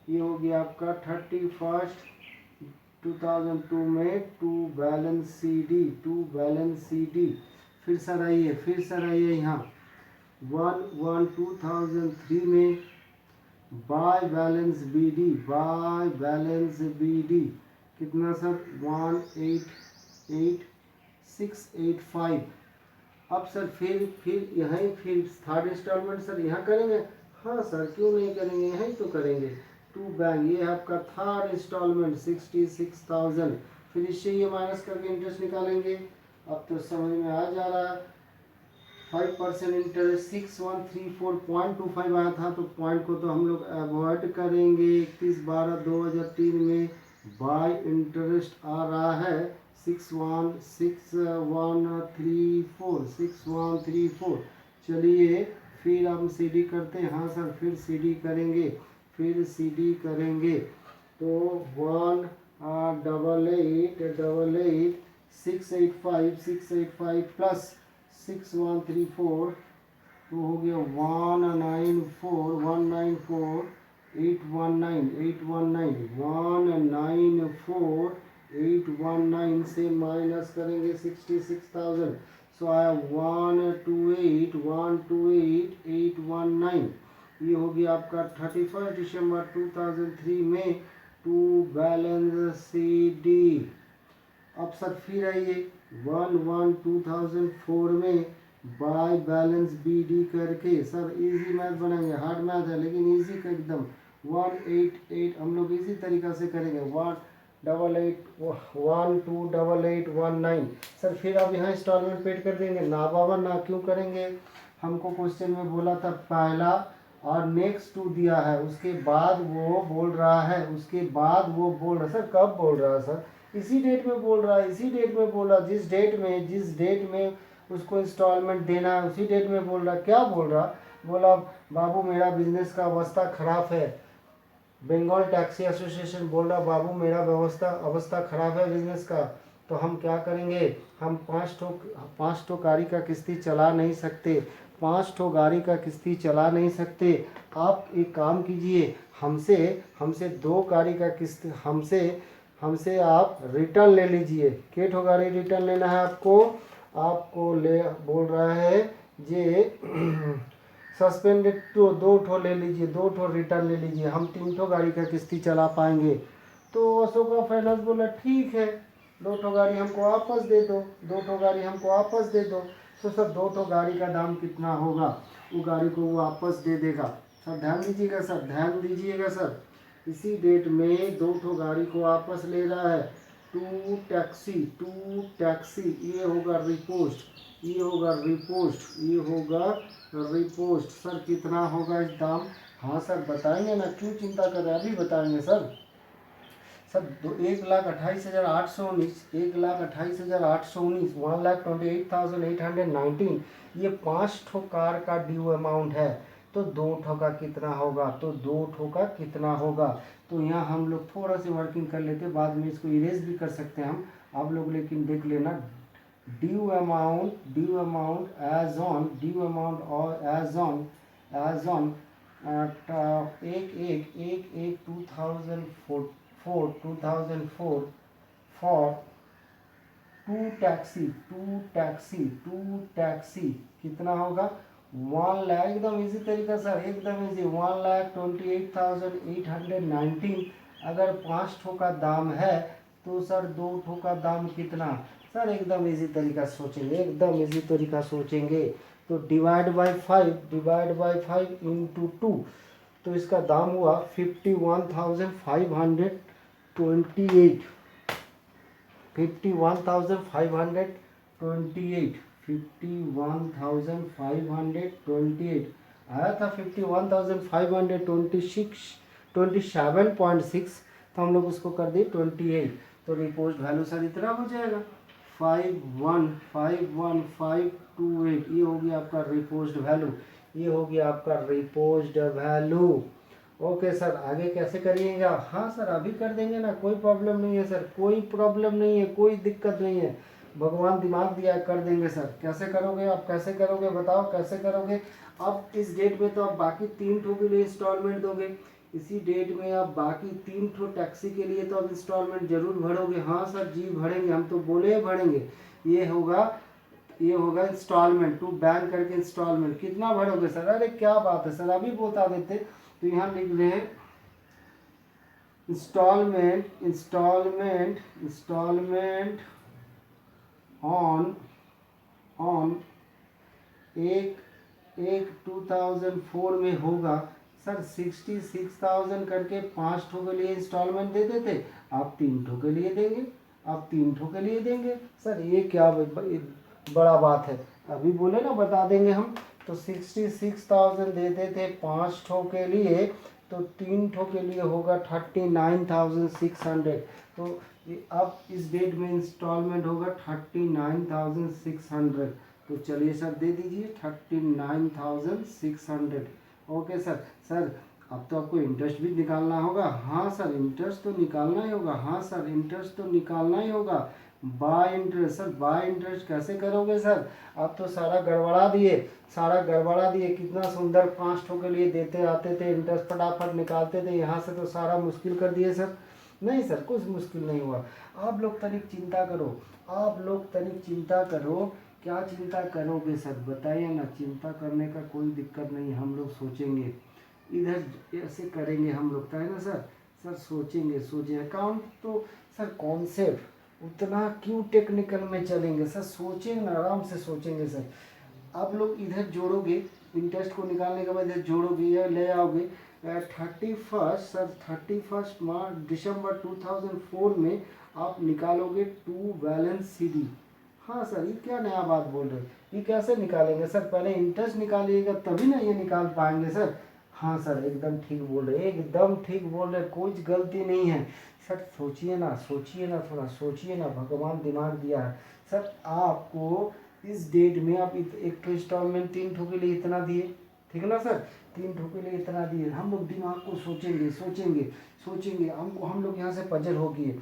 ये हो गया आपका 31 2002 में टू बैलेंस सी डी। फिर सर आइए यहाँ 1/1/2003 में बाय बैलेंस बी डी कितना सर? 188685। अब सर फिर यहीं फिर थर्ड इंस्टॉलमेंट सर यहाँ करेंगे। हाँ सर क्यों नहीं करेंगे, यहीं तो करेंगे। टू बैंक, ये है आपका थर्ड इंस्टॉलमेंट 66,000। फिर इससे ये माइनस करके इंटरेस्ट निकालेंगे। अब तो समझ में आ जा रहा है। 5% इंटरेस्ट 6134.25 आया था, तो पॉइंट को तो हम लोग अवॉइड करेंगे। 31/12/2003 में बाय इंटरेस्ट आ रहा है 6134। चलिए फिर हम सीडी करते हैं। हाँ सर फिर सीडी करेंगे, तो 18888 प्लस 6134 तो हो गया 194,194,819 से माइनस करेंगे 66,000। सो आया 128,128,819। ये हो गया आपका 31 दिसंबर 2003 में टू बैलेंस सी डी। अब सर फिर आइए 1/1/2004 में बाय बैलेंस बी डी करके, सर इजी मैथ बनाएंगे, हार्ड मैथ है लेकिन इजी का एकदम। 188 हम लोग इसी तरीका से करेंगे 188128819। सर फिर आप यहाँ इंस्टॉलमेंट पेड कर देंगे ना बाबा, ना क्यों करेंगे? हमको क्वेश्चन में बोला था पहला और नेक्स्ट टू दिया है, उसके बाद वो बोल रहा है, सर कब बोल रहा है सर? इसी डेट में बोल रहा है, जिस डेट में उसको इंस्टॉलमेंट देना है उसी डेट में बोल रहा। क्या बोल रहा? बोला बाबू मेरा बिजनेस का अवस्था खराब है। बंगाल टैक्सी एसोसिएशन बोल रहा बाबू मेरा अवस्था खराब है बिजनेस का। तो हम क्या करेंगे? हम पाँच ठो गाड़ी का किस्ती चला नहीं सकते। आप एक काम कीजिए, हमसे 2 गाड़ी का किस्त हमसे आप रिटर्न ले लीजिए। के ठो गाड़ी रिटर्न लेना है आपको ले बोल रहा है जे सस्पेंडेड तो 2 ठो ले लीजिए, 2 ठो रिटर्न ले लीजिए, हम 3 ठो गाड़ी का किस्ती चला पाएंगे। तो अशोका फाइनेंस बोला ठीक है, 2 ठो गाड़ी हमको वापस दे दो। तो सर 2 ठो गाड़ी का दाम कितना होगा? वो गाड़ी को वो वापस दे देगा। सर ध्यान दीजिएगा सर, इसी डेट में 2 ठो गाड़ी को वापस ले रहा है। टू टैक्सी, ये होगा रिपोस्ट। सर कितना होगा इस दाम? हाँ सर बताएंगे ना, क्यों चिंता कर रहे हैं, अभी बताएंगे सर। 1,28,819 1,28,819 ये 5 ठो कार का ड्यू अमाउंट है। तो 2 ठो का कितना होगा? तो यहाँ हम लोग थोड़ा सी वर्किंग कर लेते, बाद में इसको इरेज भी कर सकते हैं हम। आप लोग लेकिन देख लेना due amount as on 2004 for two taxi कितना होगा? 1 लाख, एकदम इजी तरीका सर, एकदम इजी, 1,28,819 अगर 5 ठो का दाम है तो सर 2 ठो का दाम कितना? सर एकदम इजी तरीका सोचेंगे, एकदम इजी तरीका सोचेंगे। तो डिवाइड बाय 5 इंटू 2, तो इसका दाम हुआ 51,528। 51,528 51,528 आया था 51,527.6, तो हम लोग उसको कर दिए 28। तो रिपोज्ड वैल्यू सर इतना हो जाएगा 51,51528। ये हो गया आपका रिपोज्ड वैल्यू, ये हो गया आपका रिपोज्ड वैल्यू। ओके सर, आगे कैसे करिएगा? हाँ सर अभी कर देंगे ना, कोई प्रॉब्लम नहीं है सर, कोई प्रॉब्लम नहीं है, कोई दिक्कत नहीं है। भगवान दिमाग दिया है, कर देंगे सर। कैसे करोगे आप, कैसे करोगे बताओ, कैसे करोगे? अब इस डेट में तो आप बाकी 3 ठो के लिए इंस्टॉलमेंट दोगे, इसी डेट में आप बाकी 3 ठो टैक्सी के लिए तो आप इंस्टॉलमेंट जरूर भरोगे। हाँ सर जी भरेंगे, हम तो बोले भरेंगे। ये होगा इंस्टॉलमेंट, टू बैन करके इंस्टॉलमेंट। कितना भरोगे सर? अरे क्या बात है सर, अभी बता देते। तो यहाँ लिख लें इंस्टॉलमेंट ऑन एक 2004 में होगा सर 66,000 करके 5 ठो के लिए इंस्टॉलमेंट दे देते, आप 3 ठो के लिए देंगे, आप 3 ठो के लिए देंगे। सर ये क्या बड़ा बात है, अभी बोले ना बता देंगे हम। तो 66,000 दे देते 5 ठो के लिए, तो 3 ठो के लिए होगा 39,600। तो अब इस डेट में इंस्टॉलमेंट होगा 39,600। तो चलिए सर दे दीजिए 39,600। Okay sir. सर अब तो आपको इंटरेस्ट भी निकालना होगा। हाँ सर इंटरेस्ट तो निकालना ही होगा। हाँ सर इंटरेस्ट तो निकालना ही होगा। Bye interest. Sir bye interest कैसे करोगे सर? आप तो सारा गड़बड़ा दिए, कितना सुंदर 5 ठो के लिए देते आते थे, इंटरेस्ट फटाफट निकालते थे, यहाँ से तो सारा मुश्किल कर दिए सर। नहीं सर कुछ मुश्किल नहीं हुआ। आप लोग तनिक चिंता करो, क्या चिंता करोगे सर बताइए ना। चिंता करने का कोई दिक्कत नहीं, हम लोग सोचेंगे, इधर ऐसे करेंगे हम लोग, है ना सर। सर सोचेंगे अकाउंट तो सर कॉन्सेप्ट उतना क्यों टेक्निकल में चलेंगे सर, सोचेंगे ना, आराम से सोचेंगे सर। आप लोग इधर जोड़ोगे, इंटरेस्ट को निकालने के बाद इधर जोड़ोगे या ले आओगे 31 दिसंबर 2004 में आप निकालोगे टू बैलेंस CD। हाँ सर ये क्या नया बात बोल रहे हो, ये कैसे निकालेंगे सर? पहले इंटरेस्ट निकालिएगा तभी ना ये निकाल पाएंगे सर। हाँ सर एकदम ठीक बोल रहे, कोई गलती नहीं है सर। सोचिए ना, थोड़ा सोचिए ना, भगवान दिमाग दिया है सर आपको। इस डेट में आप एक तो इंस्टॉलमेंट 3 ठो के लिए इतना दिए, ठीक है ना सर, 3 ठो के लिए इतना दिए। हम लोग दिमाग को सोचेंगे हम लोग यहाँ से पजल होगी।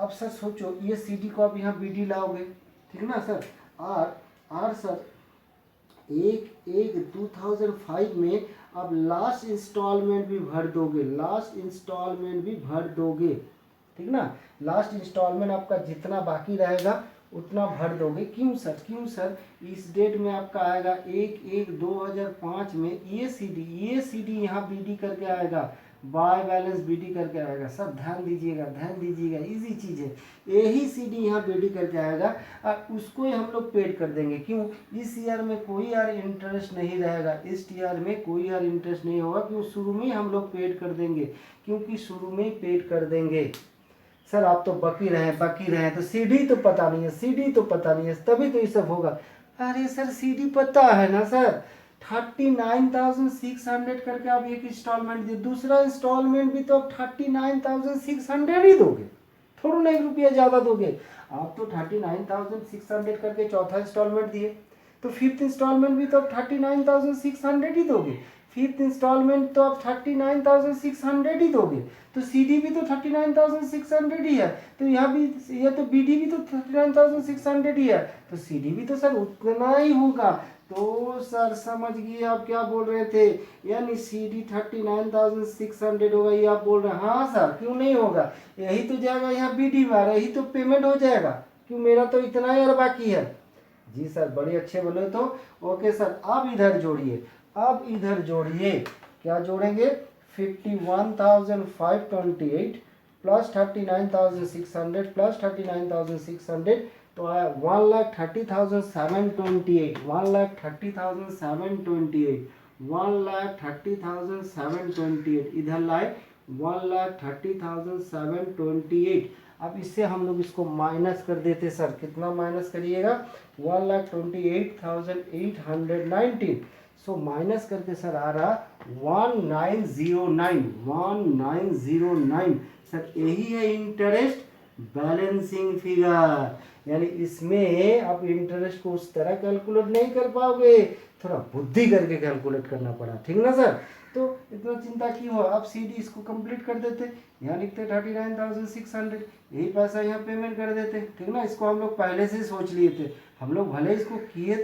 अब सर सोचो ये CD को आप यहाँ BD लाओगे, ठीक है ना सर। आर सर 2005 में आप लास्ट इंस्टॉलमेंट भी भर दोगे, ठीक ना। लास्ट इंस्टॉलमेंट आपका जितना बाकी रहेगा उतना भर दोगे। क्यों सर? इस डेट में आपका आएगा 1/1/2005 में ये CD यहाँ BD करके आएगा, बाय बैलेंस BD करके आएगा। सर ध्यान दीजिएगा, इजी चीज़ है। यही CD यहाँ BD करके आएगा और उसको ही हम लोग पेड कर देंगे। क्यों? इस ईयर में कोई इंटरेस्ट नहीं रहेगा, इस ईयर में कोई इंटरेस्ट नहीं होगा, क्यों? शुरू में हम लोग पेड कर देंगे, क्योंकि शुरू में पेड कर देंगे। सर आप तो बाकी रहे तो CD तो पता नहीं है, तभी तो ये सब होगा। अरे सर CD पता है ना सर, 39,600 करके आप एक इंस्टॉलमेंट दिए, दूसरा इंस्टॉलमेंट भी तो आप 39,600 ही दोगे, थोड़ा ना 1 रुपया ज़्यादा दोगे। आप तो 39,600 करके चौथा इंस्टॉलमेंट दिए, तो 5th इंस्टॉलमेंट भी तो आप 39,600 ही दोगे। 5th इंस्टॉलमेंट तो आप 39,600 ही दोगे, तो CD भी तो 39,600 ही है, तो यहाँ भी ये तो BD भी तो 39,600 ही है, तो CD भी तो सर उतना ही होगा। तो सर समझ गए आप क्या बोल रहे थे, यानी CD 39,600 होगा, ये आप बोल रहे हैं। हाँ सर क्यों नहीं होगा, यही तो जाएगा यहाँ BD में, यही तो पेमेंट हो जाएगा, क्यों? मेरा तो इतना ही बाकी है। जी सर बड़े अच्छे बोले तो। ओके सर अब इधर जोड़िए, क्या जोड़ेंगे? 51,528 प्लस 39,600 प्लस 39,600 तो आया 1,30,728 1,30,728 1,30,728 इधर लाए 1,30,728। अब इससे हम लोग इसको माइनस कर देते सर, कितना माइनस करिएगा 1,28,819। सो माइनस करके सर आ रहा 1909 सर, यही है इंटरेस्ट बैलेंसिंग फिगर। यानी इसमें आप इंटरेस्ट को उस तरह कैलकुलेट नहीं कर पाओगे, थोड़ा बुद्धि करके कैलकुलेट करना पड़ा, ठीक ना सर। तो इतना चिंता क्यों हो, आप सीधी इसको कंप्लीट कर देते, यहाँ लिखते 39,600, यही पैसा यहाँ पेमेंट कर देते, ठीक ना। इसको हम लोग पहले से सोच लिए थे, हम लोग भले इसको किए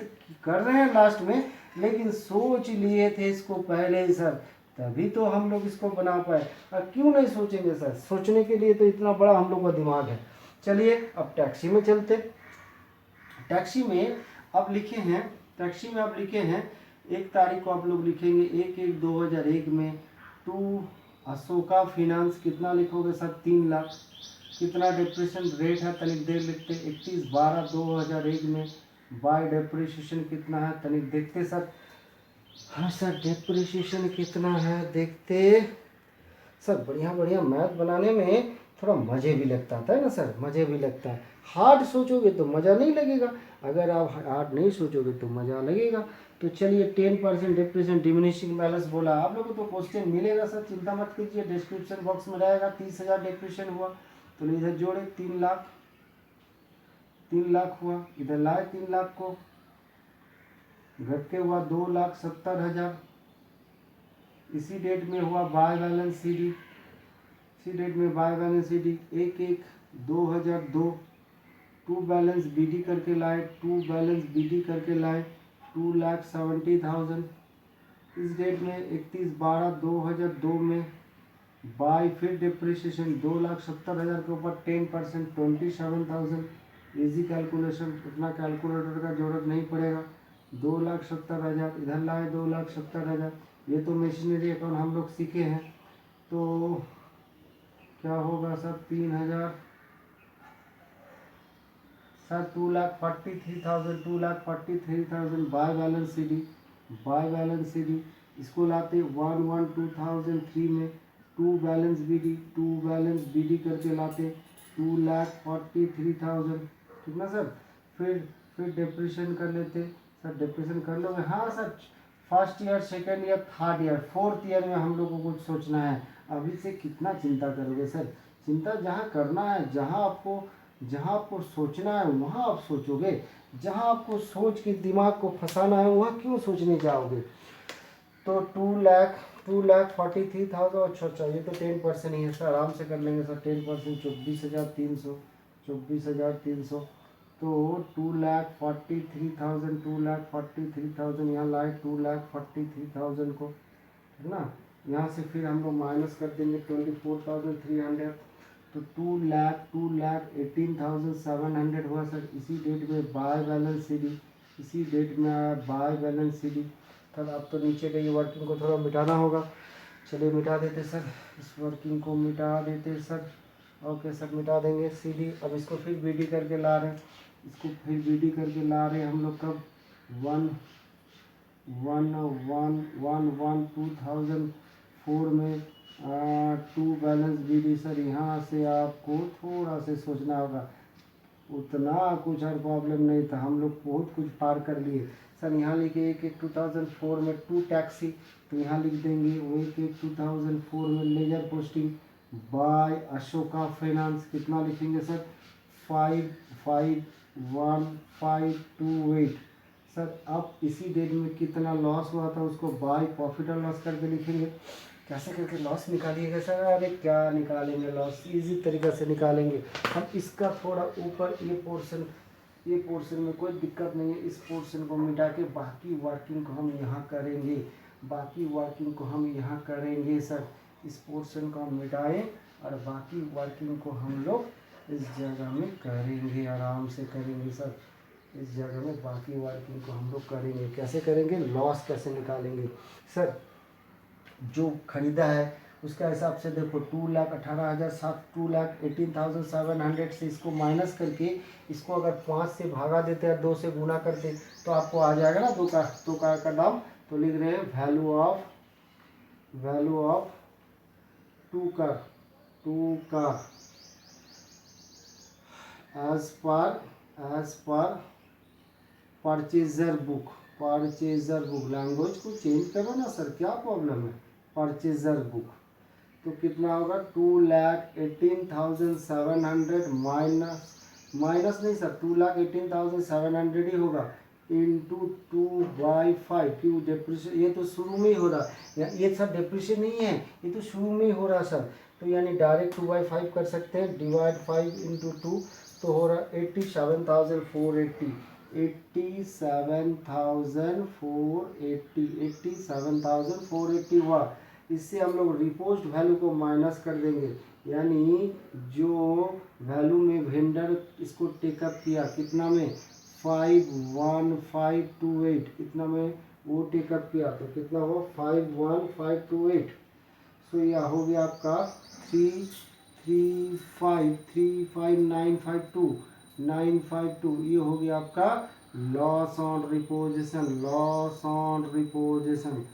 कर रहे हैं लास्ट में, लेकिन सोच लिए थे इसको पहले ही सर, तभी तो हम लोग इसको बना पाए। और क्यों नहीं सोचेंगे सर, सोचने के लिए तो इतना बड़ा हम लोग का दिमाग है। चलिए अब टैक्सी में चलते। टैक्सी में आप लिखे हैं, टैक्सी में आप लिखे हैं 1 तारीख को आप लोग लिखेंगे 1/1/2001 में टू अशोका फिनांस, कितना लिखोगे सर 3 लाख। कितना डिप्रेशन रेट है तनिक देख लिखते 31/12/2001 में बाय डिप्रिसिएशन कितना है तनिक देखते सर। हाँ सर डिप्रिसिएशन कितना है देखते सर। बढ़िया बढ़िया मैथ बनाने में थोड़ा मज़े भी लगता है ना सर, मज़े भी लगता है। हार्ड सोचोगे तो मज़ा नहीं लगेगा, अगर आप हार्ड नहीं सोचोगे तो मज़ा लगेगा। तो चलिए 10% डिप्रेशन डिमिनिशिंग बैलेंस बोला आप लोगों को, तो क्वेश्चन मिलेगा सर, चिंता मत कीजिए, डिस्क्रिप्शन बॉक्स में रहेगा। 30,000 डिप्रेशन हुआ तो इधर जोड़े 3 लाख हुआ, इधर लाए 3 लाख को, घट के हुआ 2,70,000। इसी डेट में हुआ बाय बैलेंस सीडी, इसी डेट में by balance C D 1/1/2002 to balance B D करके लाए, 2,70,000। इस डेट में 31/12/2002 में बाय फिर डिप्रिसिएशन 2,70,000 के ऊपर 10% 27,000। इजी कैलकुलेशन, इतना कैलकुलेटर का जरूरत नहीं पड़ेगा। 2,70,000 इधर लाए 2,70,000, ये तो मशीनरी अकाउंट हम लोग सीखे हैं, तो क्या होगा sir 3,000 sir 2,43,000 bye balance CD इसको लाते 1/1/2003 में टू बैलेंस बीडी करके लाते 2,43,000, ठीक ना सर। फिर डिप्रेशन कर लेते सर, डिप्रेशन कर लोगे हाँ sir. First year, second year, third year, fourth year में हम लोग को कुछ सोचना है, अभी से कितना चिंता करोगे सर। चिंता जहाँ करना है, जहाँ आपको सोचना है वहाँ आप सोचोगे, जहाँ आपको सोच के दिमाग को फंसाना है वहाँ क्यों सोचने जाओगे। तो 2,43,000, अच्छा ये तो 10% ही है सर, आराम से कर लेंगे सर 10%, 24,300। तो 2,43,000 यहाँ लाए 2,43,000 को, है ना। यहाँ से फिर हम लोग माइनस कर देंगे 24,300, तो 2,18,700 हुआ सर। इसी डेट में बाय बैलेंस सीडी, तब अब तो नीचे का ये वर्किंग को थोड़ा मिटाना होगा, चलिए मिटा देते सर, इस वर्किंग को मिटा देते सर। ओके सर मिटा देंगे सीडी। अब इसको फिर बीडी करके ला रहे हैं, हम लोग कब 1/1/1/2004 में टू बैलेंस बीडी सर। यहाँ से आपको थोड़ा से सोचना होगा, उतना कुछ और प्रॉब्लम नहीं था, हम लोग बहुत कुछ पार कर लिए सर। यहाँ लिखे 1/1/2004 में टू टैक्सी, तो यहाँ लिख देंगे 1/1/2004 में ledger posting by Ashoka finance, कितना लिखेंगे सर 5,5,1,528 सर। अब इसी डेट में कितना लॉस हुआ था उसको बाय प्रॉफिट और लॉस करके लिखेंगे। कैसे करके लॉस निकालिएगा सर, अरे क्या निकालेंगे लॉस, इजी तरीक़ा से निकालेंगे हम। इसका थोड़ा ऊपर ये पोर्शन में कोई दिक्कत नहीं है, इस पोर्शन को मिटा के बाकी वर्किंग को हम यहाँ करेंगे, सर। इस पोर्शन को हम मिटाएं और बाकी वर्किंग को हम लोग इस जगह में करेंगे, आराम से करेंगे सर। इस जगह में बाकी वर्किंग को हम लोग करेंगे। कैसे करेंगे, लॉस कैसे निकालेंगे सर। जो खरीदा है उसके हिसाब से देखो 2,18,700 2,18,700 से इसको माइनस करके इसको अगर 5 से भागा देते हैं 2 से गुना करते तो आपको आ जाएगा ना 2 का दाम। तो लिख रहे हैं वैल्यू ऑफ 2 का एज पर परचेजर बुक लैंग्वेज को चेंज करो ना सर, क्या प्रॉब्लम है। परचेजर बुक तो कितना होगा 2,18,700 माइनस नहीं सर 2,18,700 ही होगा इंटू 2/5। क्यों डिप्रिशिएशन, ये तो शुरू में ही हो रहा, ये सर डिप्रिशिएशन नहीं है, ये तो शुरू में ही हो रहा सर। तो यानी डायरेक्ट 2/5 कर सकते हैं, डिवाइड 5 इंटू 2 तो हो रहा 87,480 87,480 हुआ। इससे हम लोग रिपोज्ड वैल्यू को माइनस कर देंगे, यानी जो वैल्यू में वेंडर इसको टेकअप किया कितना में 51528 इतना में वो टेकअप किया तो कितना हुआ 51528। सो यह हो गया आपका 335,952 ये हो गया आपका लॉस ऑन रिपोजिशन।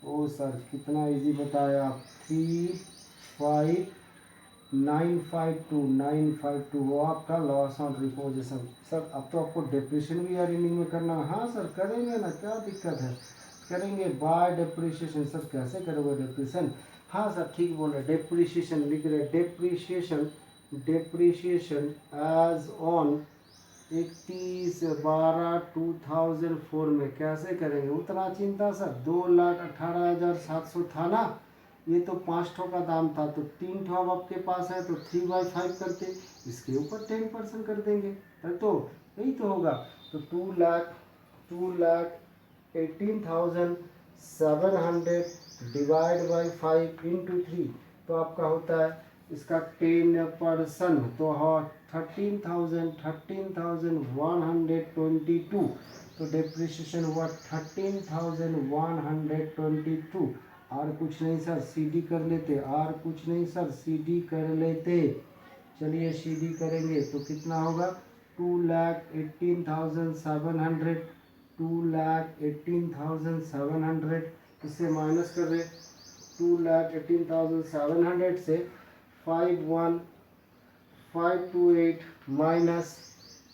ओ सर कितना इजी बताया आप। 35952 वो आपका लॉस ऑन रिपोजिशन। सर अब तो आपको डिप्रिशिएशन भी अर्निंग में करना है। हाँ सर करेंगे ना, क्या दिक्कत है, करेंगे बाय डिप्रिशिएशन। सर कैसे करोगे डिप्रिशिएशन। हाँ सर ठीक बोल रहे, डिप्रिशिएशन लिख रहे, डिप्रिशिएशन एज ऑन 31/12/2004 में कैसे करेंगे। उतना चिंता सर 2,18,700 था ना, ये तो 5 ठो का दाम था तो 3 ठो अब आपके पास है तो 3/5 करते इसके ऊपर 10% कर देंगे तो यही तो होगा। तो 2,18,700 डिवाइड बाई 5 इंटू 3 तो आपका होता है इसका 10%। तो हाँ 13,122 तो डिप्रिशिएशन हुआ 13,122। और कुछ नहीं सर सीडी कर लेते, और कुछ नहीं सर सीडी कर लेते। चलिए सीडी करेंगे तो कितना होगा 2,18,700 2,18,700 इससे माइनस कर रहे 2,18,700 से 51528 माइनस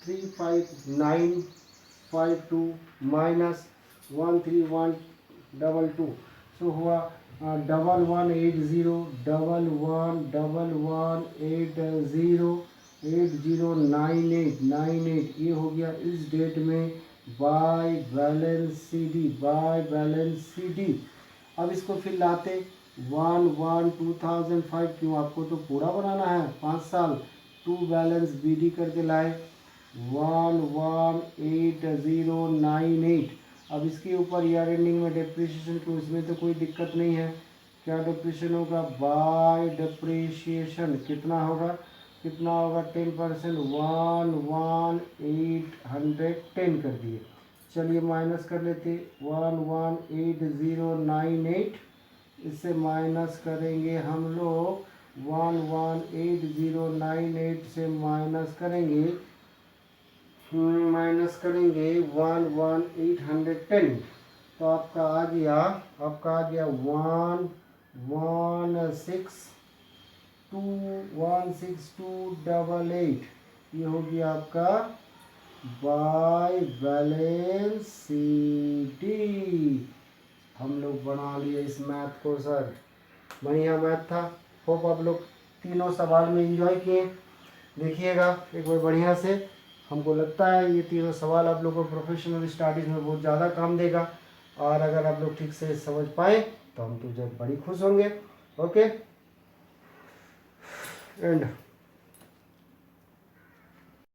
35952 माइनस 13122 सो हुआ 1180 ये हो गया इस डेट में बाय बैलेंस सीडी। अब इसको फिर लाते 1/1/2005 क्यों, आपको तो पूरा बनाना है 5 साल। 2 बैलेंस बीडी करके लाए 118098। अब इसके ऊपर ईयर एंडिंग में डिप्रिशिएशन क्यों, इसमें तो कोई दिक्कत नहीं है। क्या डिप्रिशिएशन होगा बाय डिप्रिशिएशन कितना होगा 10% 11,810 कर दिए। चलिए माइनस कर लेते 118098 इससे माइनस करेंगे हम लोग 118098 से माइनस करेंगे 11,810 तो आपका आ गया 16288 ये हो गया आपका बाय बैलेंस सीडी। हम लोग बना लिए इस मैथ को सर, बढ़िया मैथ था। होप आप लोग तीनों सवाल में एंजॉय किए। देखिएगा एक बार बढ़िया से, हमको लगता है ये तीनों सवाल आप लोगों को प्रोफेशनल स्टडीज़ में बहुत ज़्यादा काम देगा। और अगर आप लोग ठीक से समझ पाए तो हम तो जब बड़ी खुश होंगे। Okay and